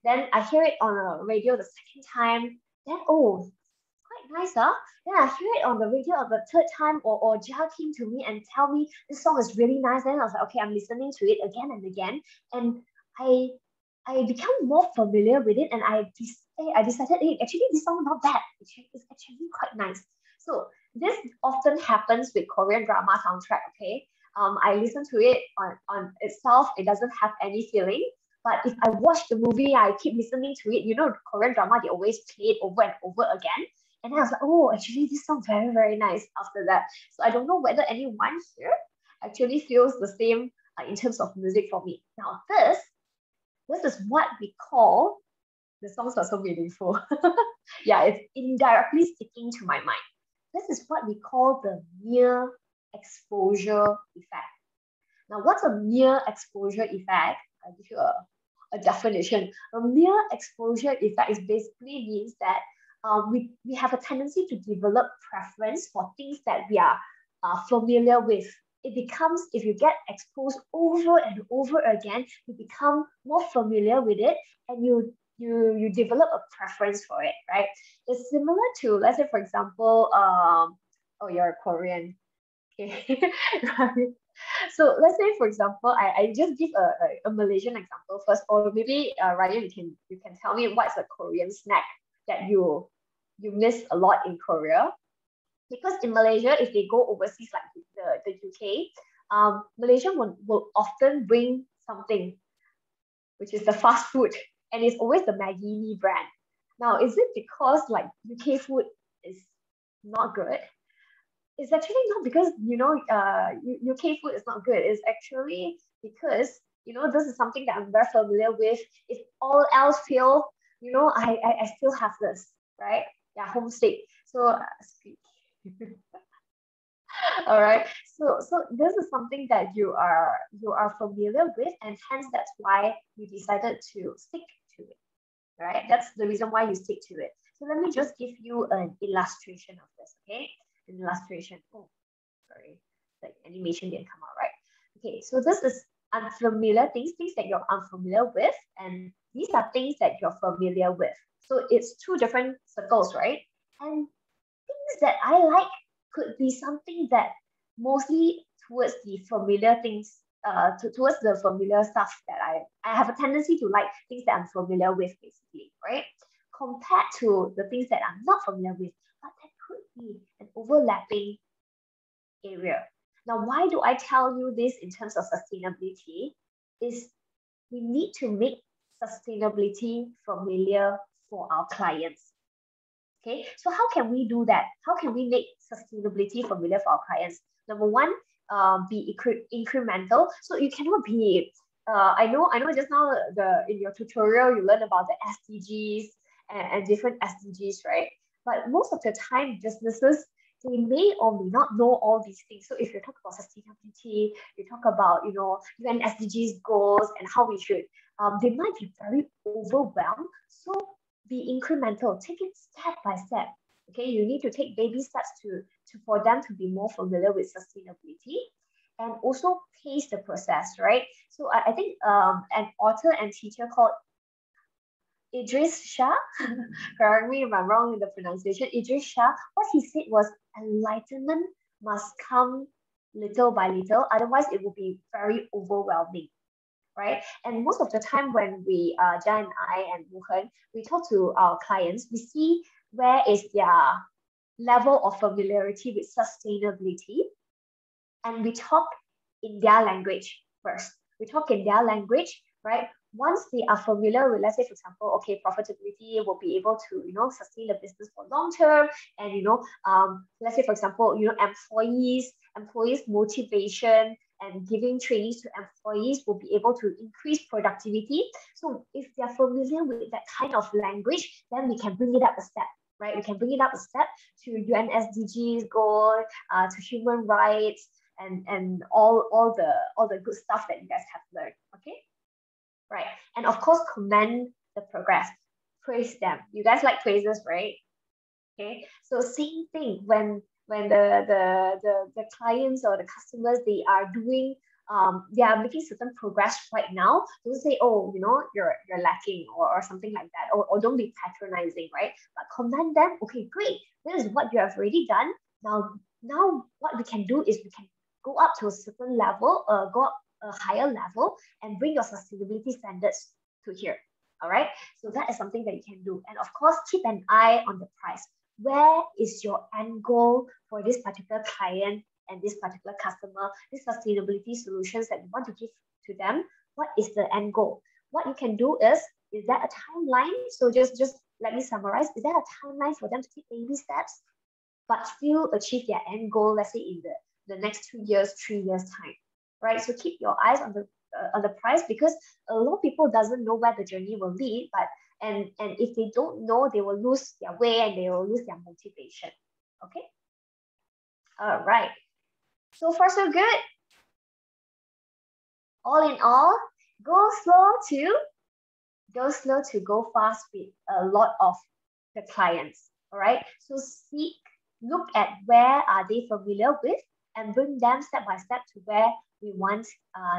Then I hear it on a radio the second time. Then quite nice, huh? Then I hear it on the radio the third time, or Jia came to me and tell me this song is really nice. Then I was like, okay, I'm listening to it again and again, and I become more familiar with it, and I decided, hey, actually this song not bad. It's actually quite nice. So this often happens with Korean drama soundtrack. Okay, I listen to it on itself. It doesn't have any feeling. But if I watch the movie, I keep listening to it. Korean drama, they always play it over and over again. And then I was like, oh, actually, this song very, very nice after that. So I don't know whether anyone here actually feels the same in terms of music for me. Now, this is what we call, the songs are so meaningful. Yeah, it's indirectly sticking to my mind. This is what we call the mere exposure effect. Now, what's a mere exposure effect? I'll give you a definition. A mere exposure effect is basically means that we have a tendency to develop preference for things that we are familiar with. It becomes, if you get exposed over and over again, you become more familiar with it, and you develop a preference for it, right? It's similar to, let's say, for example, you're a Korean. Okay. Right. So let's say, for example, I just give a Malaysian example first, or maybe Ryan, you can tell me what's a Korean snack that you miss a lot in Korea. Because in Malaysia, if they go overseas like the UK, Malaysia will often bring something, which is the fast food, and it's always the Maggi Mee brand. Now, is it because like UK food is not good? It's actually not because UK food is not good. It's actually because this is something that I'm very familiar with. If all else fail, I still have this, right? Yeah, homestay. So speak. All right. So this is something that you are familiar with, and hence that's why you decided to stick to it. Right? That's the reason why you stick to it. So let me just give you an illustration of this, okay? An illustration. Oh, sorry. The animation didn't come out right. Okay, so this is unfamiliar things, things that you're unfamiliar with, and these are things that you're familiar with. So it's two different circles, right? And things that I like could be something that mostly towards the familiar things, towards the familiar stuff that I have a tendency to like things that I'm familiar with, basically, right? Compared to the things that I'm not familiar with, but that could be an overlapping area. Now, why do I tell you this in terms of sustainability? Is we need to make sustainability familiar for our clients. Okay, so how can we do that? How can we make sustainability familiar for our clients? Number one, be incremental. So you cannot be. I know. Just now, in your tutorial, you learn about the SDGs and different SDGs, right? But most of the time, businesses, they may or may not know all these things. So if you talk about sustainability, you talk about UN SDGs goals and how we should, they might be very overwhelmed. So be incremental, take it step by step. Okay, you need to take baby steps to for them to be more familiar with sustainability, and also pace the process, right? So I think an author and teacher called Idris Shah, correct me if I'm wrong in the pronunciation, Idris Shah, what he said was enlightenment must come little by little, otherwise it will be very overwhelming, right? And most of the time when we, Jan and I and Wuhan, we talk to our clients, we see where is their level of familiarity with sustainability, and we talk in their language first. We talk in their language, right? Once they are familiar with, let's say, for example, okay, profitability will be able to, sustain the business for long term, and let's say, for example, employees motivation and giving trainings to employees will be able to increase productivity. So if they're familiar with that kind of language, then we can bring it up a step, right? We can bring it up a step to UN SDGs goal, to human rights, and all the good stuff that you guys have learned. Okay, right? And of course, commend the progress, praise them. You guys like praises, right? Okay, so same thing when the clients or the customers, they are doing they are making certain progress right now. Don't say, oh, you're lacking, or something like that, or don't be patronizing, right? But commend them. Okay, great, this is what you have already done. Now what we can do is we can go up to a certain level, go up a higher level, and bring your sustainability standards to here. All right, so that is something that you can do. And of course, keep an eye on the price. Where is your end goal for this particular client and this particular customer, these sustainability solutions that you want to give to them? What is the end goal? What you can do is that a timeline? So just let me summarize. Is there a timeline for them to take baby steps, but still achieve their end goal, let's say in the next 2 years, 3 years time, right? So keep your eyes on the price, because a lot of people doesn't know where the journey will lead, but and if they don't know, they will lose their way and they will lose their motivation. Okay. All right. So far, so good. All in all, go slow to go fast with a lot of the clients. All right. So look at where are they familiar with, and bring them step by step to where we want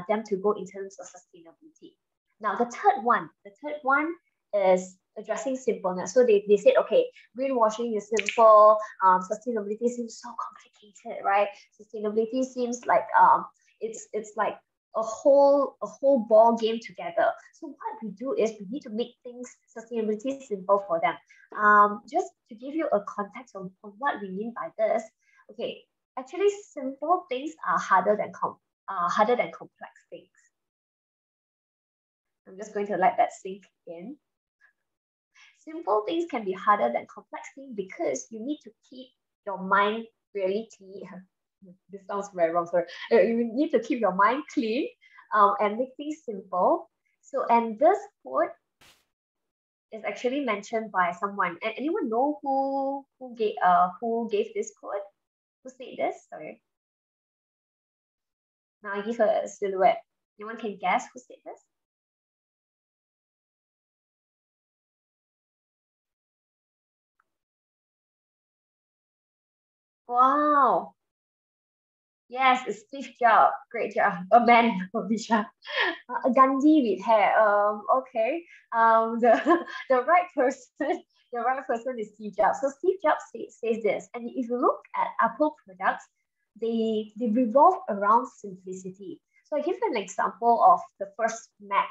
them to go in terms of sustainability. Now, the third one is addressing simpleness. So they said, okay, greenwashing is simple, sustainability seems so complicated, right? Sustainability seems like it's like a whole ball game together. So what we do is we need to make things sustainability simple for them. Just to give you a context of what we mean by this, okay, actually simple things are harder than complex things. I'm just going to let that sink in. Simple things can be harder than complex things because you need to keep your mind really clear. This sounds very wrong, sorry. You need to keep your mind clean and make things simple. So, and this quote is actually mentioned by someone. And anyone know who gave this quote? Who said this? Sorry. Now I give a silhouette. Anyone can guess who said this? Wow. Yes, it's Steve Jobs. Great job. A man, Visha. A Gandhi with hair. Okay. The the right person, the right person is Steve Jobs. So Steve Jobs says this, and if you look at Apple products, they revolve around simplicity. So I give you an example of the first Mac,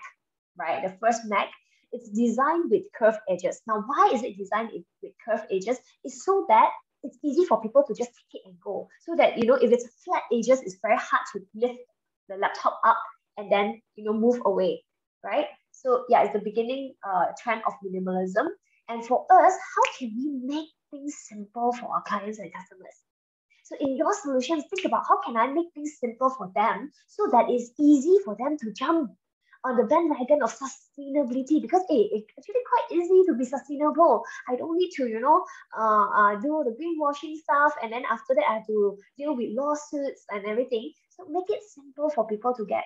right? The first Mac, it's designed with curved edges. Now, why is it designed with curved edges? It's so that it's easy for people to just take it and go. So that, if it's flat edges, it's very hard to lift the laptop up and then, move away, right? So yeah, it's the beginning trend of minimalism. And for us, how can we make things simple for our clients and customers? So in your solutions, think about how can I make things simple for them so that it's easy for them to jump on the bandwagon of sustainability, because it's actually quite easy to be sustainable. I don't need to, do the greenwashing stuff, and then after that I have to deal with lawsuits and everything. So make it simple for people to get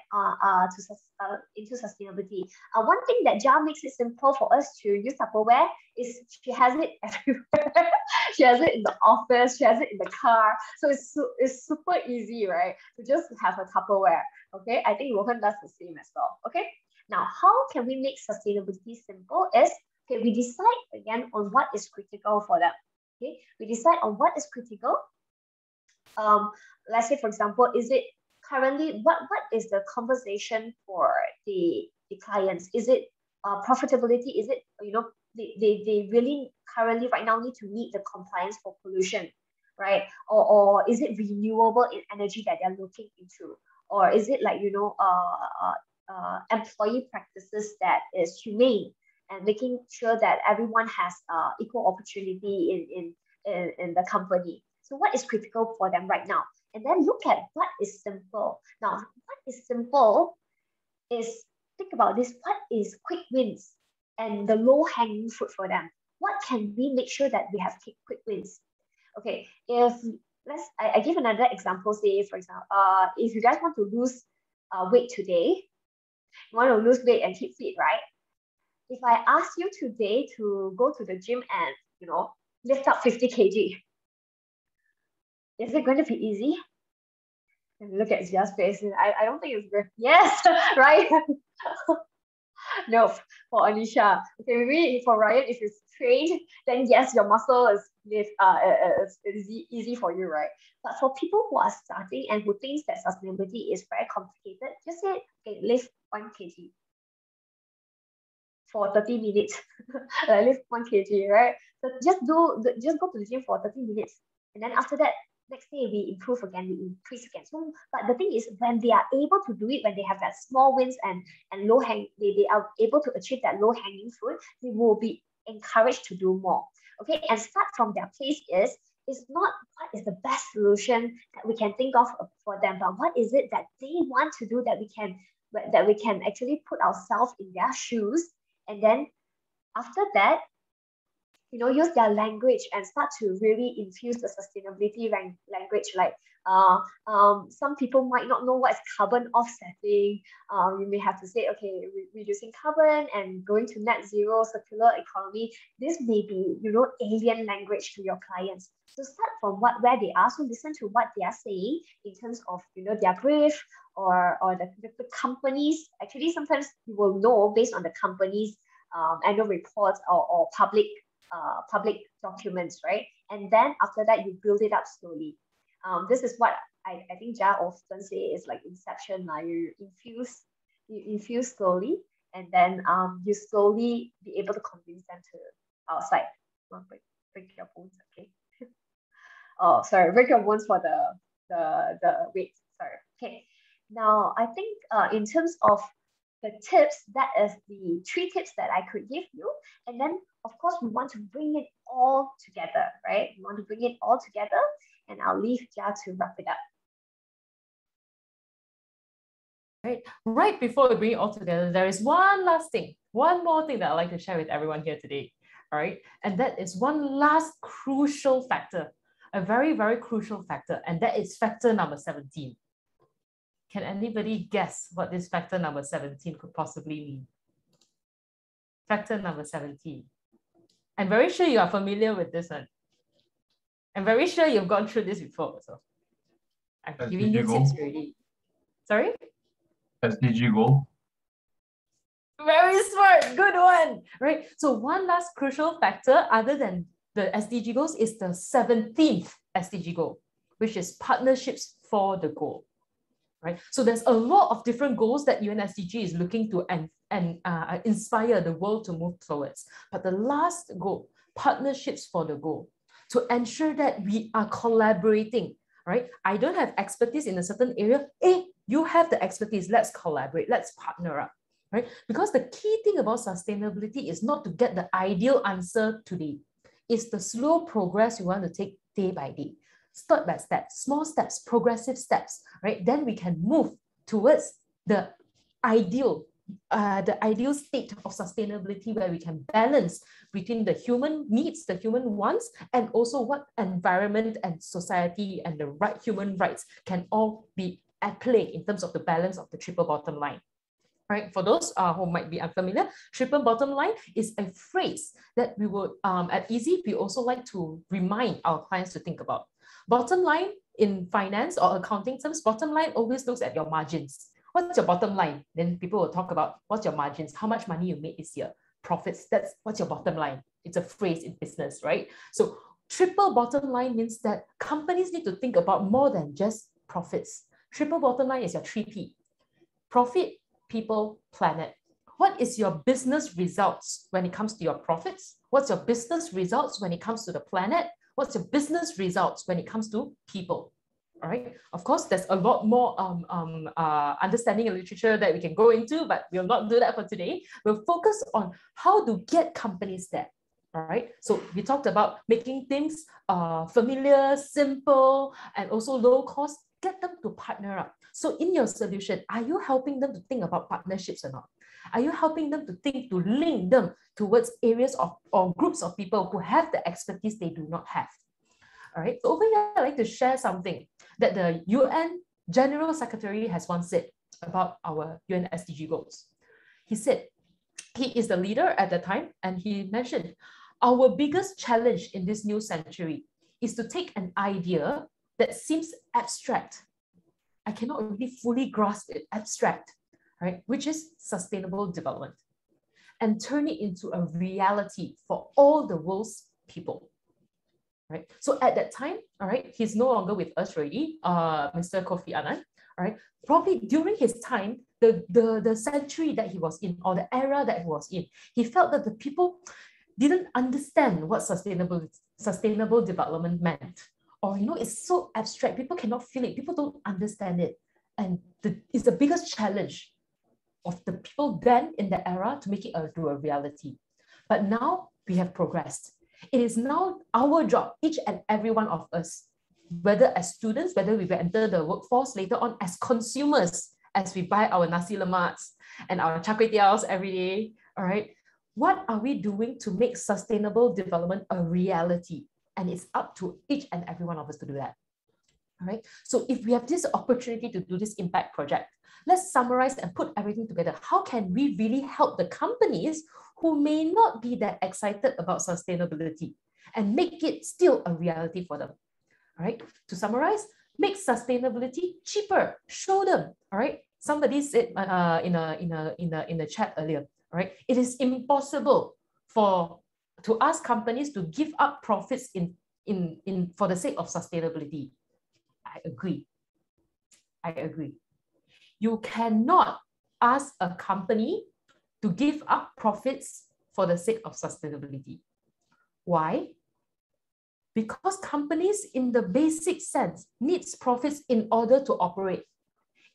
into sustainability. One thing that Jar makes it simple for us to use Tupperware is she has it everywhere. She has it in the office, she has it in the car. So it's super easy, right? To just have a Tupperware. Okay, I think Rohan does the same as well. Okay, now how can we make sustainability simple is, okay, we decide again on what is critical for them. Okay, we decide on what is critical. Let's say, for example, is it currently, what is the conversation for the clients? Is it profitability? Is it, they really currently right now need to meet the compliance for pollution, right? Or is it renewable in energy that they're looking into? Or is it like, employee practices that is humane and making sure that everyone has equal opportunity in the company? So what is critical for them right now? And then look at what is simple. Now, what is simple is, think about this, what is quick wins and the low-hanging fruit for them? What can we make sure that we have quick wins? Okay, if I give another example, say, for example, if you guys want to lose weight today, you want to lose weight and keep fit, right? If I ask you today to go to the gym and, lift up 50 kg, is it going to be easy? Look at Zia's face. I don't think it's good. Yes, right? No, for Anisha. Okay, maybe for Ryan, if you're trained, then yes, your muscle is easy for you, right? But for people who are starting and who thinks that sustainability is very complicated, just say, okay, lift 1 kg for 30 minutes. Like lift 1 kg, right? So just go to the gym for 30 minutes. And then after that, next day we improve again, we increase again. So, but the thing is, when they are able to do it, when they have that small wins and they are able to achieve that low hanging fruit, they will be encouraged to do more. Okay, and start from their place is not what is the best solution that we can think of for them, but what is it that they want to do that we can actually put ourselves in their shoes, and then after that, use their language and start to really infuse the sustainability language. Like some people might not know what is carbon offsetting. You may have to say, okay, reducing carbon and going to net zero circular economy. This may be, alien language to your clients. So start from where they are. So listen to what they are saying in terms of, their brief or the companies. Actually, sometimes you will know based on the company's annual reports or public documents, right? And then after that, you build it up slowly. This is what I think Ja often say is like inception. You infuse slowly, and then you slowly be able to convince them to outside. Break your bones, okay? Oh, sorry, break your bones for the weight. Sorry. Okay. Now I think in terms of the tips, that is the 3 tips that I could give you. And then, of course, we want to bring it all together, right? We want to bring it all together, and I'll leave Jia to wrap it up. Right before we bring it all together, there is one more thing that I'd like to share with everyone here today, all right? And that is one last crucial factor, a very, very crucial factor, and that is factor number 17. Can anybody guess what this factor number 17 could possibly mean? Factor number 17. I'm very sure you are familiar with this one. I'm very sure you've gone through this before. So I'm giving you tips already. Sorry? SDG goal. Very smart, good one, right? So one last crucial factor other than the SDG goals is the 17th SDG goal, which is partnerships for the goal, right? So there's a lot of different goals that UNSDG is looking to inspire the world to move towards. But the last goal, partnerships for the goal, to ensure that we are collaborating, right? I don't have expertise in a certain area. Hey, you have the expertise, let's collaborate, let's partner up. Right? Because the key thing about sustainability is not to get the ideal answer today. It's the slow progress you want to take day by day, step by step, small steps, progressive steps, right? Then we can move towards the ideal state of sustainability where we can balance between the human needs, the human wants, and also what environment and society and the human rights can all be at play in terms of the balance of the triple bottom line. Right? For those who might be unfamiliar, triple bottom line is a phrase that we would, at Easy, we also like to remind our clients to think about. Bottom line in finance or accounting terms, bottom line always looks at your margins. What's your bottom line? Then people will talk about what's your margins, how much money you made this year, profits, that's what's your bottom line. It's a phrase in business, right? So triple bottom line means that companies need to think about more than just profits. Triple bottom line is your 3P. Profit, people, planet. What is your business results when it comes to your profits? What's your business results when it comes to the planet? What's your business results when it comes to people? All right. Of course, there's a lot more understanding and literature that we can go into, but we'll not do that for today. We'll focus on how to get companies there. All right. So we talked about making things familiar, simple, and also low cost. Get them to partner up. So in your solution, are you helping them to think about partnerships or not? Are you helping them to think, to link them towards areas of or groups of people who have the expertise they do not have? All right. So over here, I'd like to share something that the UN General Secretary has once said about our UN SDG goals. He said, he is the leader at the time, and he mentioned, our biggest challenge in this new century is to take an idea that seems abstract. I cannot really fully grasp it, abstract, right? Which is sustainable development, and turn it into a reality for all the world's people, right? So at that time, all right, he's no longer with us already, Mr. Kofi Annan, all right? Probably during his time, the century that he was in, or the era that he was in, he felt that the people didn't understand what sustainable development meant. Or, you know, it's so abstract, people cannot feel it, people don't understand it. And it's the biggest challenge of the people then in the era to make it to a reality. But now we have progressed. It is now our job, each and every one of us, whether as students, whether we will enter the workforce later on as consumers, as we buy our nasi lemaks and our char kway teows every day, all right? What are we doing to make sustainable development a reality? And it's up to each and every one of us to do that. All right. So if we have this opportunity to do this impact project, let's summarize and put everything together. How can we really help the companies who may not be that excited about sustainability and make it still a reality for them? All right. To summarize, make sustainability cheaper. Show them. All right. Somebody said in the chat earlier. All right. It is impossible to ask companies to give up profits for the sake of sustainability. I agree. You cannot ask a company to give up profits for the sake of sustainability. Why? Because companies in the basic sense needs profits in order to operate,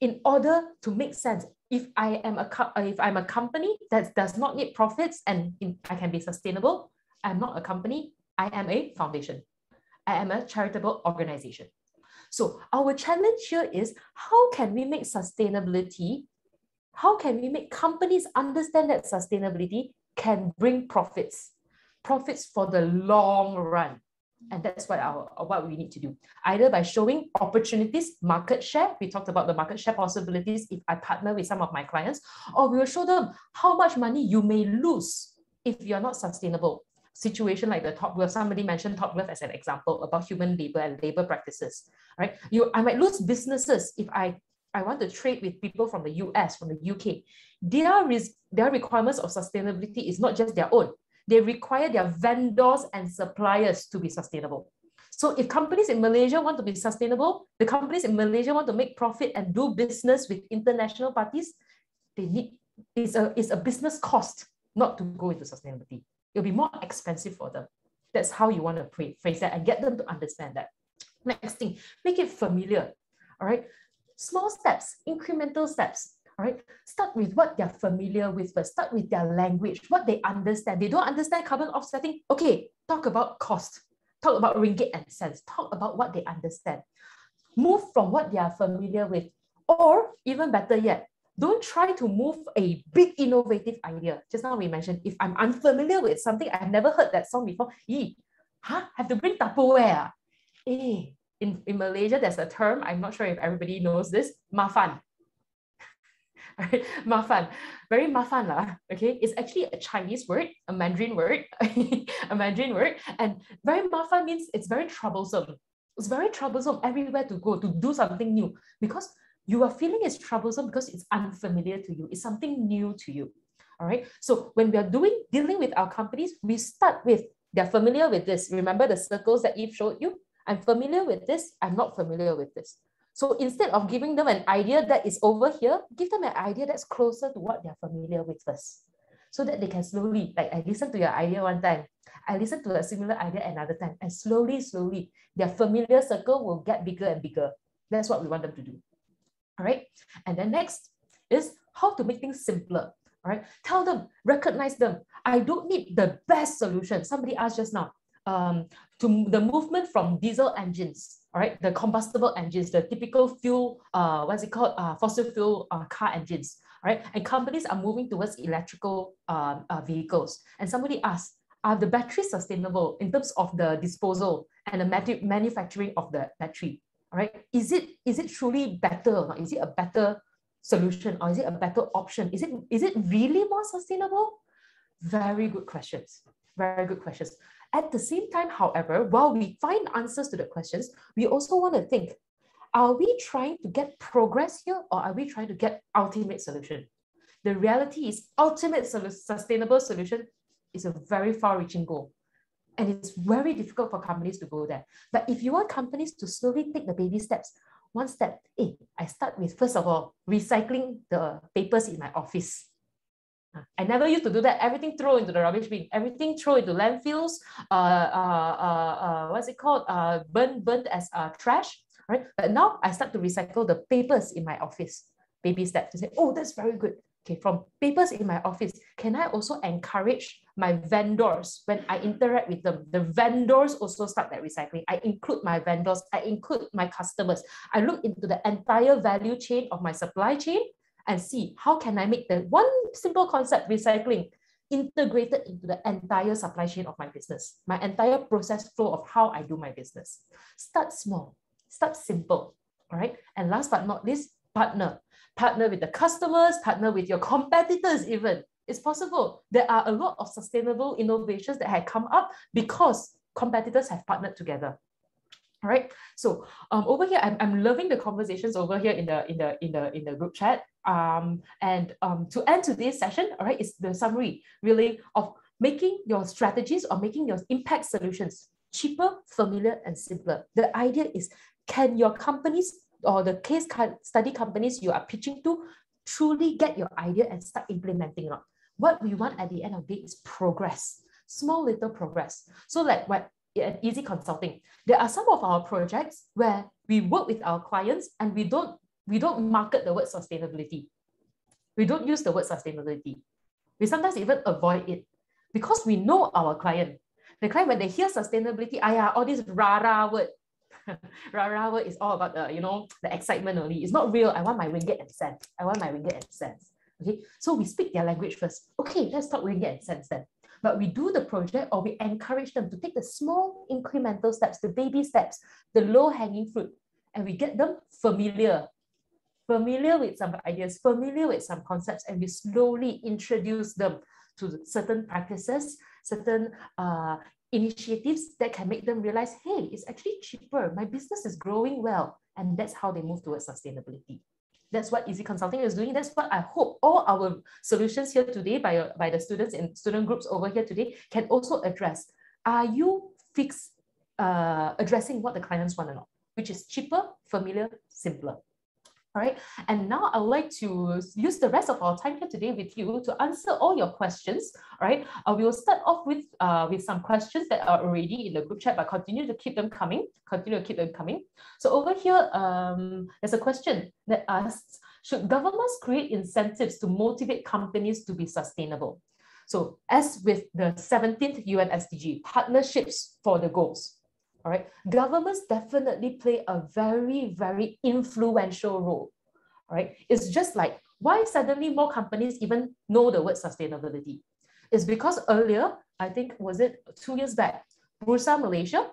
in order to make sense. If I'm a company that does not need profits and I can be sustainable, I'm not a company, I am a foundation. I am a charitable organization. So our challenge here is, how can we make sustainability, how can we make companies understand that sustainability can bring profits for the long run? And that's what we need to do, either by showing opportunities, market share. We talked about the market share possibilities if I partner with some of my clients, or we will show them how much money you may lose if you're not sustainable. situation like the top glove, somebody mentioned top glove as an example about human labor and labor practices, right? I might lose businesses if I want to trade with people from the US, from the UK. Their requirements of sustainability is not just their own. They require their vendors and suppliers to be sustainable. So if companies in Malaysia want to be sustainable, the companies in Malaysia want to make profit and do business with international parties, it's a business cost not to go into sustainability. It'll be more expensive for them. That's how you want to phrase that and get them to understand that. Next thing, make it familiar. All right. Small steps, incremental steps. All right. Start with what they're familiar with first. Start with their language, what they understand. They don't understand carbon offsetting. Okay, talk about cost. Talk about ringgit and cents. Talk about what they understand. Move from what they are familiar with. Or even better yet, don't try to move a big innovative idea. Just now we mentioned, if I'm unfamiliar with something, I've never heard that song before. Have to bring Tupperware. In Malaysia, there's a term, I'm not sure if everybody knows this, mafan. Right? Mafan, very mafan lah. Okay, it's actually a Chinese word, a Mandarin word, a Mandarin word, and very mafan means it's very troublesome. It's very troublesome everywhere to go to do something new because you are feeling it's troublesome because it's unfamiliar to you. It's something new to you. All right. So when we are dealing with our companies, we start with they're familiar with this. Remember the circles that Eve showed you? I'm familiar with this. I'm not familiar with this. So instead of giving them an idea that is over here, give them an idea that's closer to what they're familiar with first. So that they can slowly, like I listened to your idea one time, I listened to a similar idea another time, and slowly, their familiar circle will get bigger and bigger. That's what we want them to do. All right. And then next is how to make things simpler. All right. Tell them, recognize them. I don't need the best solution. Somebody asked just now, to the movement from diesel engines, all right, the combustible engines, the typical fuel, fossil fuel car engines, all right, and companies are moving towards electrical vehicles. And somebody asked, are the batteries sustainable in terms of the disposal and the manufacturing of the battery? All right, is it truly better or not? Is it a better solution or is it a better option? Is it really more sustainable? Very good questions. Very good questions. At the same time, however, while we find answers to the questions, we also want to think, are we trying to get progress here or are we trying to get ultimate solution? The reality is ultimate sustainable solution is a very far-reaching goal. And it's very difficult for companies to go there. But if you want companies to slowly take the baby steps, one step, I start with, first of all, recycling the papers in my office. I never used to do that. Everything throw into the rubbish bin. Everything throw into landfills. What's it called? Burnt as trash. Right? But now I start to recycle the papers in my office. Baby steps to say, oh, that's very good. Okay, from papers in my office, can I also encourage my vendors when I interact with them? The vendors also start that recycling. I include my vendors. I include my customers. I look into the entire value chain of my supply chain and see how can I make the one simple concept, recycling, integrated into the entire supply chain of my business, my entire process flow of how I do my business. Start small, start simple, all right? And last but not least, partner. Partner with the customers, partner with your competitors even. It's possible. There are a lot of sustainable innovations that have come up because competitors have partnered together. All right. So over here, I'm loving the conversations over here in the group chat. To end today's session, all right, is the summary really of making your strategies or making your impact solutions cheaper, familiar, and simpler. The idea is, can your companies or the case study companies you are pitching to truly get your idea and start implementing it? What we want at the end of the day is progress, small little progress. So like what at Easy Consulting, there are some of our projects where we work with our clients and we don't market the word sustainability. We don't use the word sustainability. We sometimes even avoid it because we know our client. The client, when they hear sustainability, all this rah-rah word. Rah-rah word is all about the excitement only. It's not real. I want my ringgit and cents. I want my ringgit and cents. Okay, so we speak their language first. Okay, let's talk ringgit and cents then. But we do the project or we encourage them to take the small incremental steps, the baby steps, the low-hanging fruit, and we get them familiar with some ideas, familiar with some concepts, and we slowly introduce them to certain practices, certain initiatives that can make them realize, hey, it's actually cheaper. My business is growing well. And that's how they move towards sustainability. That's what Easy Consulting is doing. That's what I hope all our solutions here today by the students in student groups over here today can also address. Are you addressing what the clients want or not, which is cheaper, familiar, simpler? All right, and now I would like to use the rest of our time here today with you to answer all your questions. All right, we will start off with some questions that are already in the group chat, but continue to keep them coming. So over here, there's a question that asks, should governments create incentives to motivate companies to be sustainable? So as with the 17th UN SDG, partnerships for the goals. All right, governments definitely play a very, very influential role. All right, it's just like, why suddenly more companies even know the word sustainability? It's because earlier, I think, was it 2 years back, Bursa Malaysia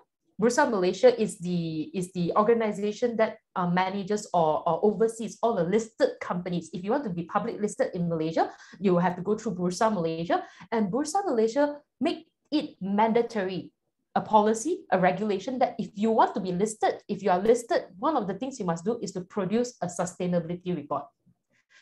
is the organization that manages or oversees all the listed companies. If you want to be public listed in Malaysia, you have to go through Bursa Malaysia, and Bursa Malaysia make it mandatory, a policy, a regulation that if you want to be listed, if you are listed, one of the things you must do is to produce a sustainability report.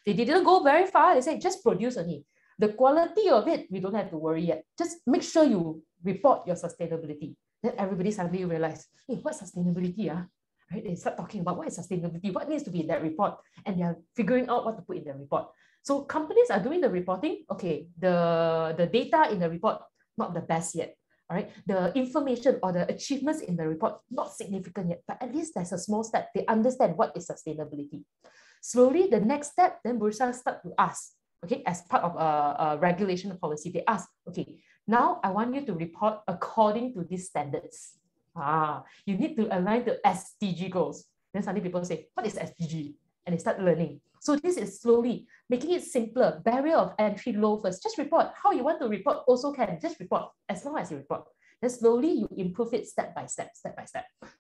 They didn't go very far. They said, just produce only. The quality of it, we don't have to worry yet. Just make sure you report your sustainability. Then everybody suddenly realized, hey, what's sustainability? Right? They start talking about what is sustainability, what needs to be in that report, and they're figuring out what to put in the report. So companies are doing the reporting. Okay, the data in the report, not the best yet. All right, the information or the achievements in the report, not significant yet, but at least there's a small step. They understand what is sustainability. Slowly, the next step, then Bursa start to ask, okay, as part of a regulation policy, they ask, okay, now I want you to report according to these standards. You need to align the SDG goals. Then suddenly people say, what is SDG? And they start learning. So this is slowly making it simpler, barrier of entry low first. Just report. How you want to report also can. Just report as long as you report. Then slowly you improve it step by step.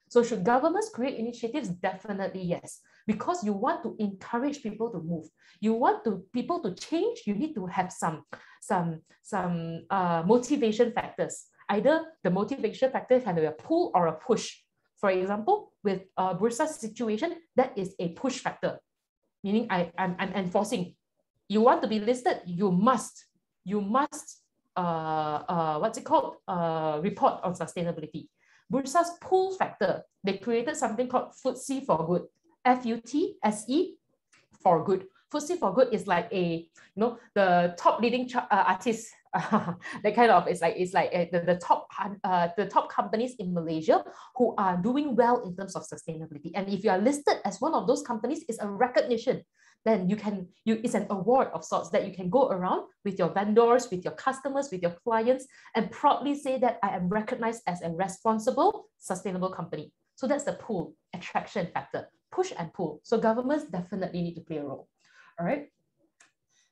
So should governments create initiatives? Definitely yes. Because you want to encourage people to move. You want people to change, you need to have some motivation factors. Either the motivation factor can be a pull or a push. For example, with Bursa's situation, that is a push factor. Meaning I'm enforcing. You want to be listed, you must report on sustainability. Bursa's pull factor, they created something called FTSE for Good. FUTSE for Good. FTSE for Good is like the top leading artists. That kind of, it's like the top companies in Malaysia who are doing well in terms of sustainability. And if you are listed as one of those companies, it's a recognition. Then it's an award of sorts that you can go around with your vendors, with your customers, with your clients, and proudly say that I am recognized as a responsible, sustainable company. So that's the pull, attraction factor, push and pull. So governments definitely need to play a role. All right.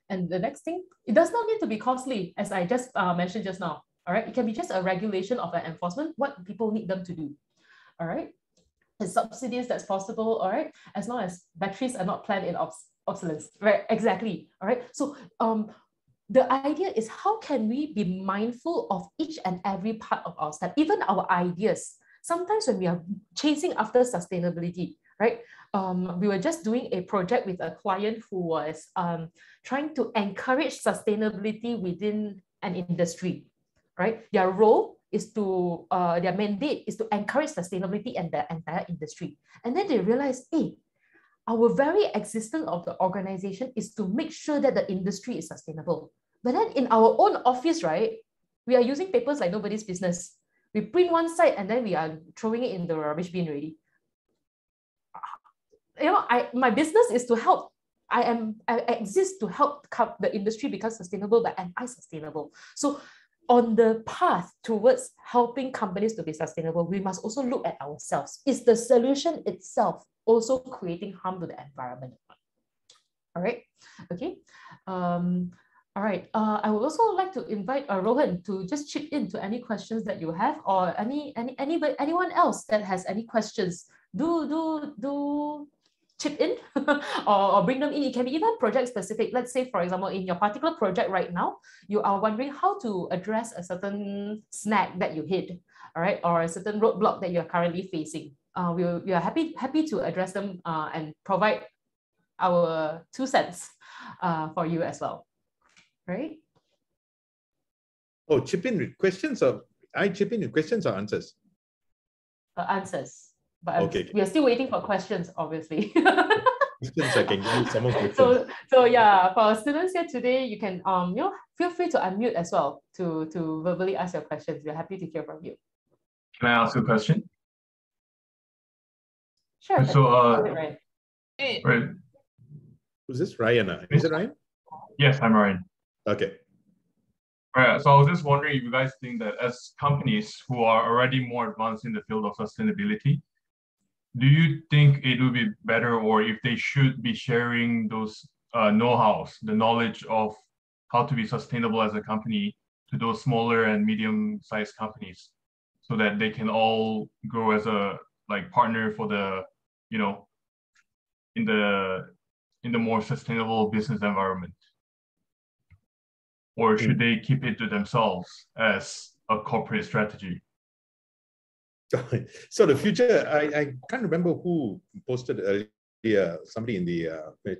And the next thing, it does not need to be costly, as I just mentioned just now. All right, it can be just a regulation of an enforcement, what people need them to do. All right, and subsidies that's possible. All right, as long as batteries are not planned in obsolescence. Right, exactly. All right, so the idea is, how can we be mindful of each and every part of our step, even our ideas. Sometimes when we are chasing after sustainability, right? We were just doing a project with a client who was trying to encourage sustainability within an industry, right? Their role is to, their mandate is to encourage sustainability in the entire industry. And then they realized, hey, our very existence of the organization is to make sure that the industry is sustainable. But then in our own office, right, we are using papers like nobody's business. We print one side and then we are throwing it in the rubbish bin already. My business is to help. I exist to help the industry become sustainable, but am I sustainable? So on the path towards helping companies to be sustainable, we must also look at ourselves. Is the solution itself also creating harm to the environment? All right, okay. All right, I would also like to invite Rohan to just chip in to any questions that you have, or anyone else that has any questions. Do chip in or bring them in. It can be even project specific. Let's say, for example, in your particular project right now, you are wondering how to address a certain snag that you hit, all right, or a certain roadblock that you're currently facing. We are happy to address them and provide our 2 cents for you as well, right? Oh, chip in with questions or I chip in with questions or answers? Answers. But Okay. we are still waiting for questions, obviously. Questions I can give you some of questions. So yeah, for our students here today, you can feel free to unmute as well to verbally ask your questions. We're happy to hear from you. Can I ask a question? Sure. So right. right. Who's this? Ryan? Is it Ryan? Yes, I'm Ryan. Okay. Right. So I was just wondering if you guys think that as companies who are already more advanced in the field of sustainability, do you think it would be better, or if they should be sharing those know-hows, the knowledge of how to be sustainable as a company to those smaller and medium-sized companies, so that they can all grow as a partner for the, in the more sustainable business environment? Or should they keep it to themselves as a corporate strategy? So the future, I can't remember who posted earlier, somebody in the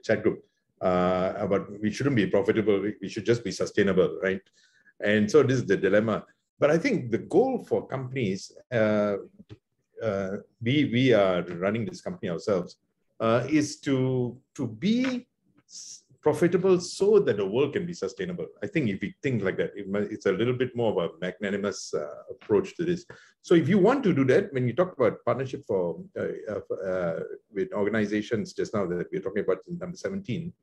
chat group, about we shouldn't be profitable, we should just be sustainable, right? And so this is the dilemma. But I think the goal for companies, we are running this company ourselves, is to be profitable so that the world can be sustainable. I think if we think like that, it's a little bit more of a magnanimous approach to this. So if you want to do that, when you talk about partnership with organizations just now that we're talking about in number 17,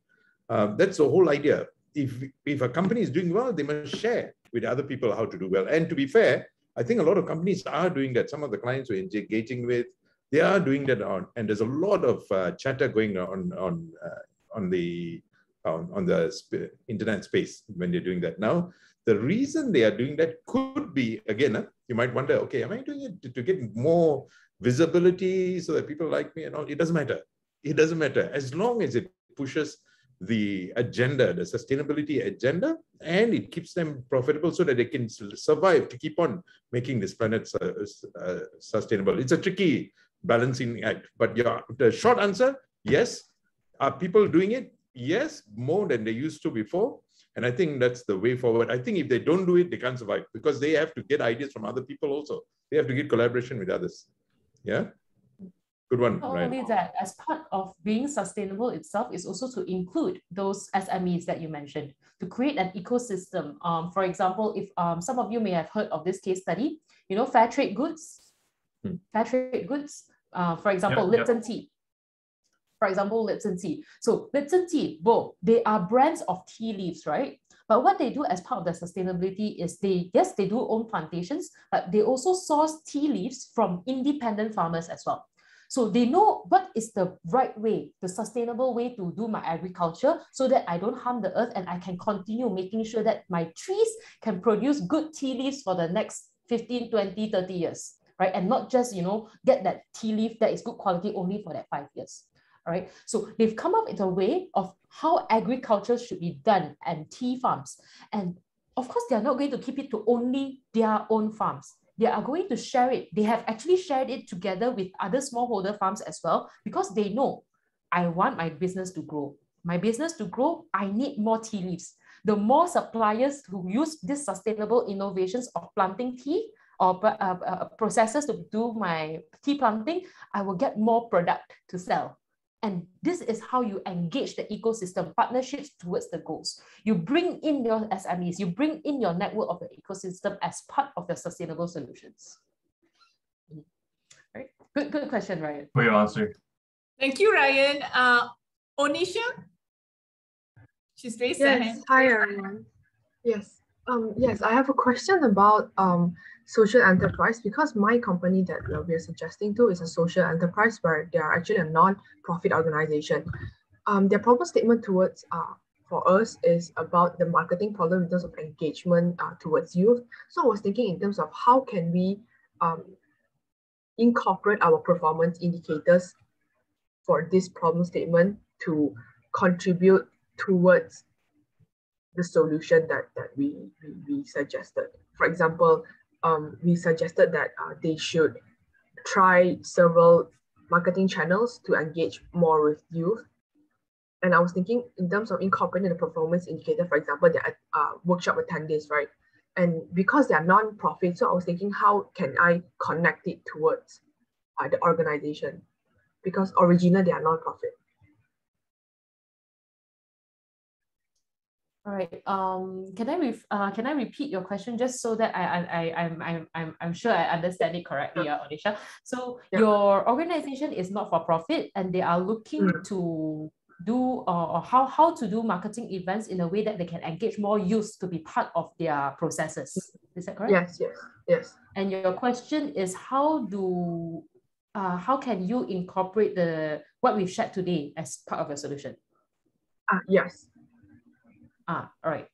that's the whole idea. If a company is doing well, they must share with other people how to do well. And to be fair, I think a lot of companies are doing that. Some of the clients we're engaging with, they are doing that and there's a lot of chatter going on the internet space when they're doing that. Now, the reason they are doing that could be, again, you might wonder, okay, am I doing it to get more visibility so that people like me and all? It doesn't matter. It doesn't matter. As long as it pushes the agenda, the sustainability agenda, and it keeps them profitable so that they can survive to keep on making this planet sustainable. It's a tricky balancing act. But the short answer, yes. Are people doing it? Yes, more than they used to before. And I think that's the way forward. I think if they don't do it, they can't survive because they have to get ideas from other people also. They have to get collaboration with others. Yeah? Good one, Not Ryan. only that, as part of being sustainable itself is also to include those SMEs that you mentioned, to create an ecosystem. For example, if some of you may have heard of this case study, fair trade goods. Fair trade goods. For example, Lipton tea. For example, Lipton tea. So Lipton tea, they are brands of tea leaves, right? But what they do as part of their sustainability is they do own plantations, but they also source tea leaves from independent farmers as well. So they know what is the right way, the sustainable way to do my agriculture so that I don't harm the earth and I can continue making sure that my trees can produce good tea leaves for the next 15, 20, 30 years, right? And not just, get that tea leaf that is good quality only for that 5 years. All right, so they've come up with a way of how agriculture should be done and tea farms. And of course, they're not going to keep it to only their own farms. They are going to share it. They have actually shared it together with other smallholder farms as well, because they know, I want my business to grow. My business to grow, I need more tea leaves. The more suppliers who use these sustainable innovations of planting tea or processes to do my tea planting, I will get more product to sell. And this is how you engage the ecosystem, partnerships towards the goals. You bring in your SMEs, you bring in your network of the ecosystem as part of your sustainable solutions. Right? Good question, Ryan. For your answer. Thank you, Ryan. Onisha? She's raised her hand. Hi, everyone. Yes. Yes, I have a question about social enterprise, because my company that we are suggesting to is a social enterprise where they are actually a non-profit organization. Their problem statement towards for us is about the marketing problem in terms of engagement towards youth. So I was thinking in terms of how can we incorporate our performance indicators for this problem statement to contribute towards the solution that we suggested. For example, we suggested that they should try several marketing channels to engage more with youth. And I was thinking in terms of incorporating the performance indicator, for example, their workshop attendees, right? And because they are non-profit, so I was thinking, how can I connect it towards the organization? Because originally they are non-profit. All right. Can I repeat your question just so that I'm sure I understand it correctly, Onisha? So your organization is not for profit, and they are looking to do or how to do marketing events in a way that they can engage more youth to be part of their processes. Is that correct? Yes. And your question is how can you incorporate what we've shared today as part of your solution? Yes. All right.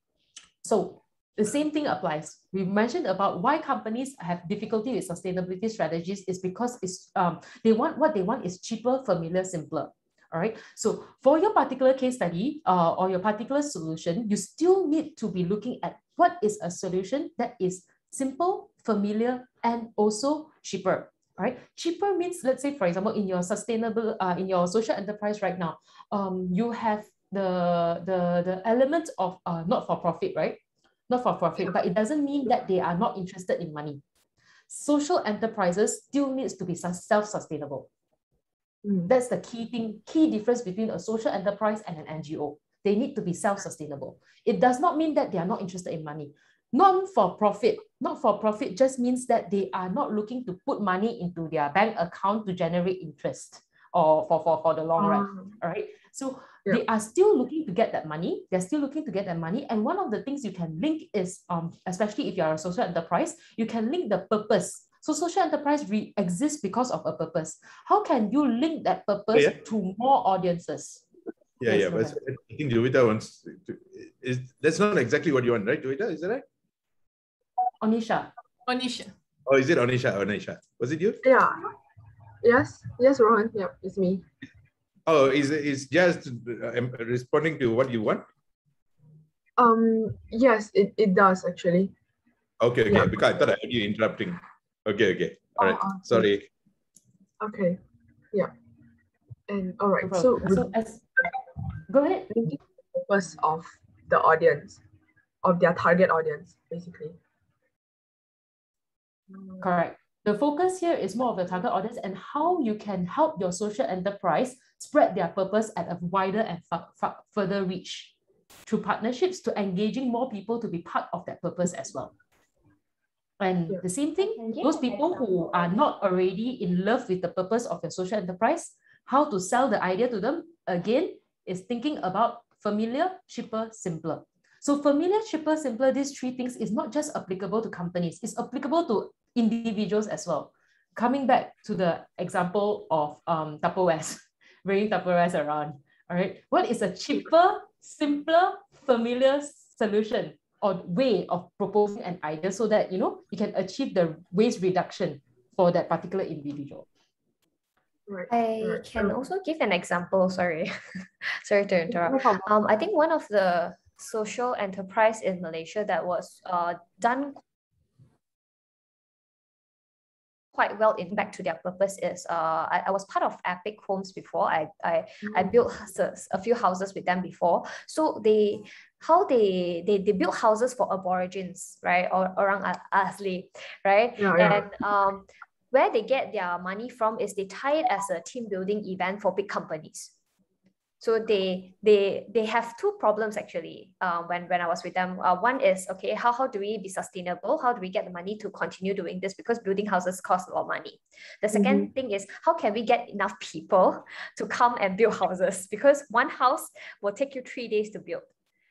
So the same thing applies. We mentioned about why companies have difficulty with sustainability strategies is because what they want is cheaper, familiar, simpler. All right. So for your particular case study or your particular solution, you still need to be looking at what is a solution that is simple, familiar, and also cheaper. All right. Cheaper means, let's say, for example, in your in your social enterprise right now, you have the element of not for profit, right? Not for profit, but it doesn't mean that they are not interested in money. Social enterprises still needs to be self-sustainable. That's the key difference between a social enterprise and an NGO. They need to be self-sustainable. It does not mean that they are not interested in money. Non-for-profit just means that they are not looking to put money into their bank account to generate interest or for the long run. All right. So they are still looking to get that money. They're still looking to get that money. And one of the things you can link is, especially if you're a social enterprise, you can link the purpose. So social enterprise exists because of a purpose. How can you link that purpose to more audiences? But I think Jovita wants that's not exactly what you want, right, Jovita? Is that right? Onisha. Oh, is it Onisha? Was it you? Yeah. Yes, Rohan. Yep, it's me. Oh, is just responding to what you want? Yes, it does actually. Okay, because I thought I heard you interrupting. Okay. All right. Sorry. Okay. Yeah. And all right. So go ahead. The purpose of the audience, of their target audience, basically. Correct. The focus here is more of the target audience and how you can help your social enterprise spread their purpose at a wider and further reach through partnerships to engaging more people to be part of that purpose as well. And the same thing, those people who are not already in love with the purpose of your social enterprise, how to sell the idea to them, again, is thinking about familiar, cheaper, simpler. So familiar, cheaper, simpler, these three things is not just applicable to companies, it's applicable to individuals as well. Coming back to the example of Tupperwares, bringing Tupperwares around, all right? What is a cheaper, simpler, familiar solution or way of proposing an idea so that, you can achieve the waste reduction for that particular individual? I can also give an example, sorry. Sorry to interrupt. I think one of the social enterprise in Malaysia that was done quite well in back to their purpose is I was part of Epic Homes before. I built a few houses with them before. So they build houses for Aborigines, right, or orang asli, right? And where they get their money from is they tie it as a team building event for big companies. So they have two problems actually when I was with them. One is, okay, how do we be sustainable? How do we get the money to continue doing this? Because building houses cost a lot of money. The second thing is, how can we get enough people to come and build houses? Because one house will take you 3 days to build,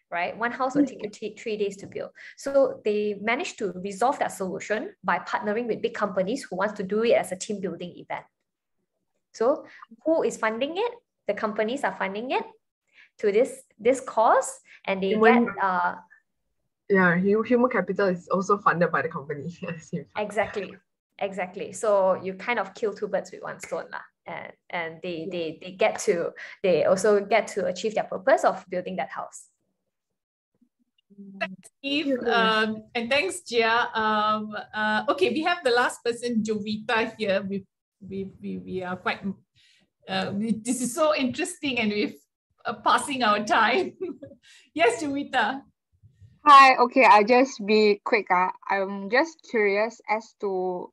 right? One house will take you 3 days to build. So they managed to resolve that solution by partnering with big companies who want to do it as a team building event. So who is funding it? The companies are funding it to this cause, and they get human capital is also funded by the company. Exactly. So you kind of kill two birds with one stone lah. and they also get to achieve their purpose of building that house. Thanks, Eve, and thanks, Jia. Okay, we have the last person, Jovita, here. We are quite. This is so interesting, and we're passing our time. Yes, Jovita. Hi, okay, I'll just be quick. I'm just curious as to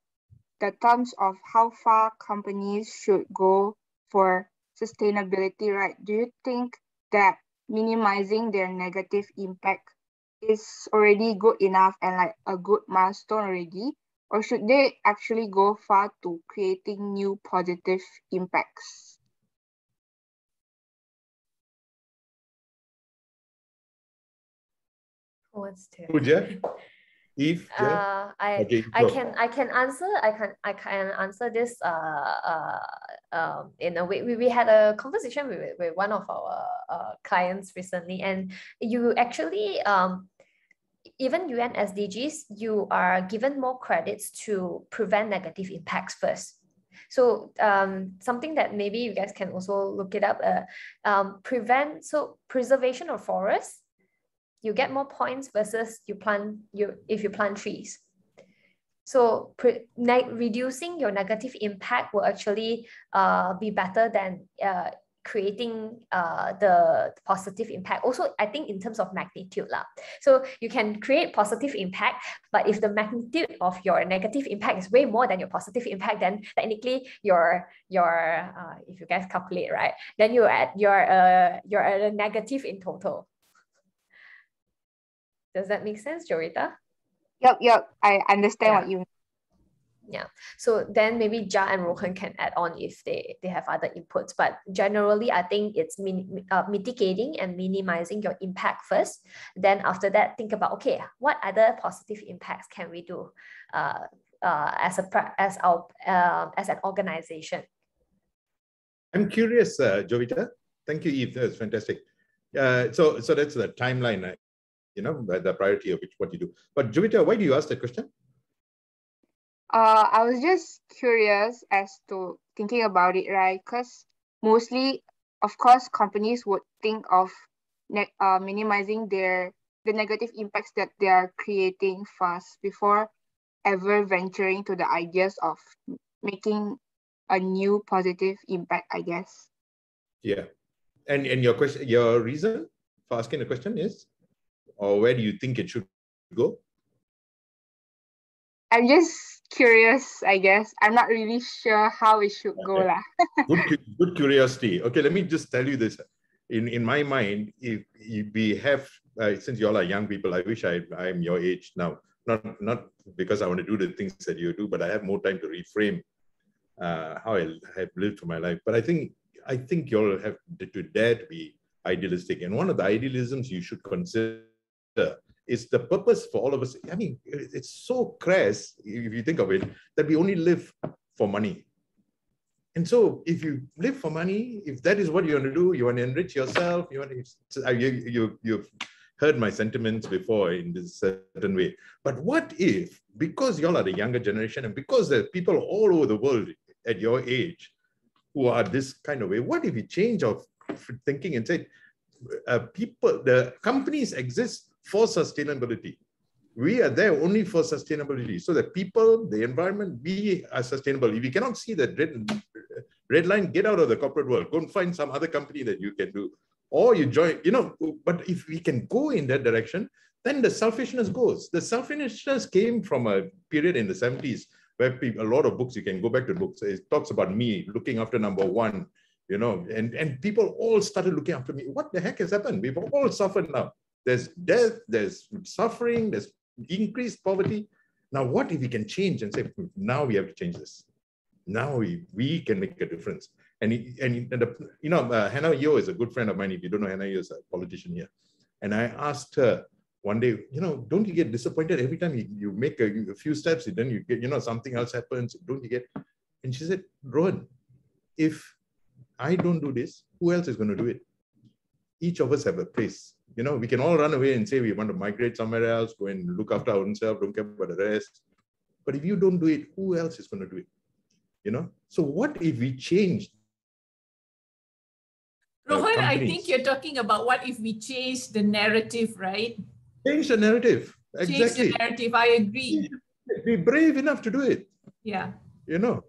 the terms of how far companies should go for sustainability, right? Do you think that minimizing their negative impact is already good enough and like a good milestone already? Or should they actually go far to creating new positive impacts? Who wants to? Pooja? Eve? Yeah? I can answer this in a way. We had a conversation with one of our clients recently, and you actually even UN SDGs, you are given more credits to prevent negative impacts first. So something that maybe you guys can also look it up, preservation of forests, you get more points versus if you plant trees. So reducing your negative impact will actually be better than creating the positive impact. Also, I think in terms of magnitude lah. So you can create positive impact, but if the magnitude of your negative impact is way more than your positive impact, then technically your if you guys calculate, right, then you're at a negative in total. Does that make sense, Jorita? Yep. I understand what you mean. Yeah. So then maybe Jia and Rohan can add on if they have other inputs. But generally, I think it's mitigating and minimizing your impact first. Then after that, think about, okay, what other positive impacts can we do as an organization? I'm curious, Jovita. Thank you, Eve. That's fantastic. So that's the timeline, the priority of what you do. But Jovita, why do you ask that question? I was just curious as to thinking about it, right? Because mostly, of course, companies would think of minimizing the negative impacts that they are creating first before ever venturing to the ideas of making a new positive impact, I guess. Yeah. And your question, your reason for asking the question is, or where do you think it should go? I'm just curious, I guess. I'm not really sure how it should go lah. Good curiosity. Okay, let me just tell you this. In my mind, if we have, since you all are young people, I wish I'm your age now. Not because I want to do the things that you do, but I have more time to reframe how I have lived for my life. But I think you all have to dare to be idealistic. And one of the idealisms you should consider is the purpose for all of us. I mean, it's so crass, if you think of it, that we only live for money. And so if you live for money, if that is what you want to do, you want to enrich yourself, you've heard my sentiments before in this certain way. But what if, because you all are the younger generation and because there are people all over the world at your age who are this kind of way, what if you change of thinking and say, the companies exist for sustainability. We are there only for sustainability, so that people, the environment, we are sustainable. If you cannot see that red line, get out of the corporate world. Go and find some other company that you can do. Or you join, but if we can go in that direction, then the selfishness goes. The selfishness came from a period in the 70s where a lot of books, you can go back to books, it talks about me looking after number one, and people all started looking after me. What the heck has happened? We've all suffered now. There's death, there's suffering, there's increased poverty. Now, what if we can change and say, now we have to change this? Now we can make a difference. And Hannah Yeo is a good friend of mine. If you don't know, Hannah Yeo is a politician here. And I asked her one day, don't you get disappointed every time you make a few steps, and then you get, something else happens, don't you get? And she said, Rohan, if I don't do this, who else is going to do it? Each of us have a place. We can all run away and say we want to migrate somewhere else, go and look after our own self, don't care about the rest. But if you don't do it, who else is going to do it? you know. So what if we change? Rohan, I think you're talking about what if we change the narrative, right? Change the narrative. Exactly. Change the narrative. I agree. Be brave enough to do it. Yeah. You know,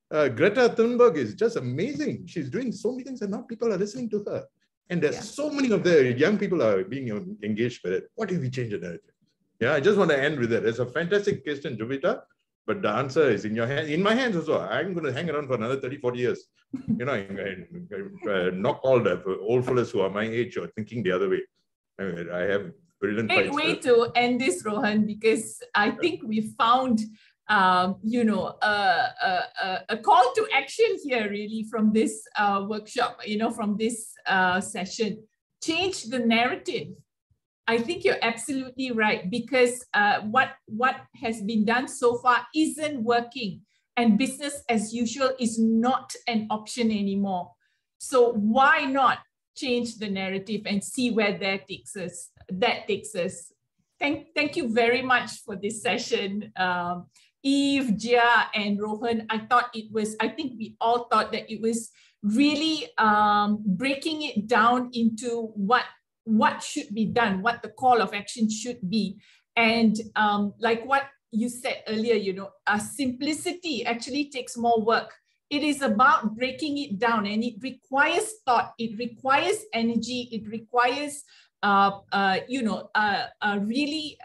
Greta Thunberg is just amazing. She's doing so many things and now people are listening to her. And there's so many of the young people are being engaged with it. What if we change the narrative? Yeah, I just want to end with that. It's a fantastic question, Jovita, but the answer is in your hand, in my hands as well. I'm going to hang around for another 30, 40 years. You know, not all the old fellas who are my age or thinking the other way. I have brilliant Great way to end this, Rohan, because I think we found you know, a call to action here really from this workshop, you know, from this session. Change the narrative. I think you're absolutely right, because what has been done so far isn't working, and business as usual is not an option anymore. So why not change the narrative and see where that takes us? Thank you very much for this session. Eve, Jia, and Rohan, I think we all thought that it was really breaking it down into what should be done, what the call of action should be. And like what you said earlier, you know, simplicity actually takes more work. It is about breaking it down, and it requires thought, it requires energy, it requires you know, really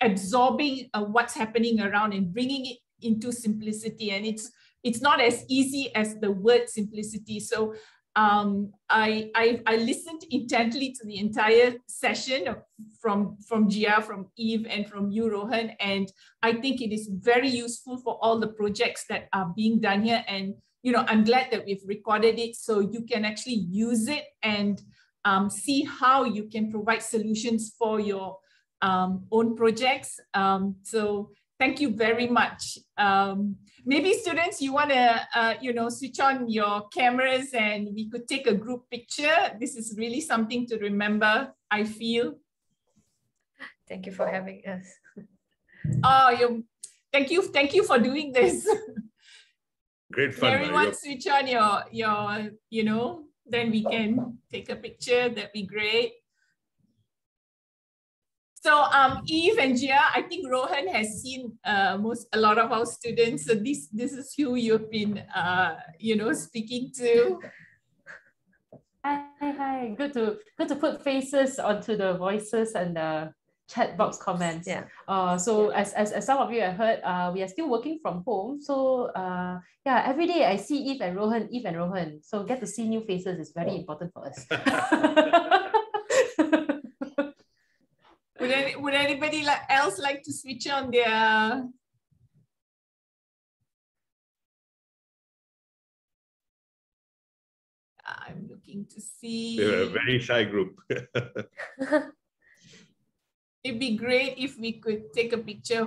absorbing what's happening around and bringing it into simplicity. And it's not as easy as the word simplicity. So I listened intently to the entire session from Jia, from Eve, and from you, Rohan, and I think it is very useful for all the projects that are being done here. And you know, I'm glad that we've recorded it so you can actually use it and see how you can provide solutions for your own projects. So thank you very much. Maybe students, you want to, you know, switch on your cameras and we could take a group picture. This is really something to remember, I feel. Thank you for having us. Oh, thank you for doing this. Great fun. Everyone switch on your, you know, then we can take a picture. That'd be great. So Eve and Jia, I think Rohan has seen a lot of our students. So this is who you've been, you know, speaking to. Hi. Good to put faces onto the voices and the chat box comments. Yeah. So as some of you have heard, we are still working from home. So yeah, every day I see Eve and Rohan. So get to see new faces is very important for us. Would anybody else like to switch on their? I'm looking to see. They're a very shy group. It'd be great if we could take a picture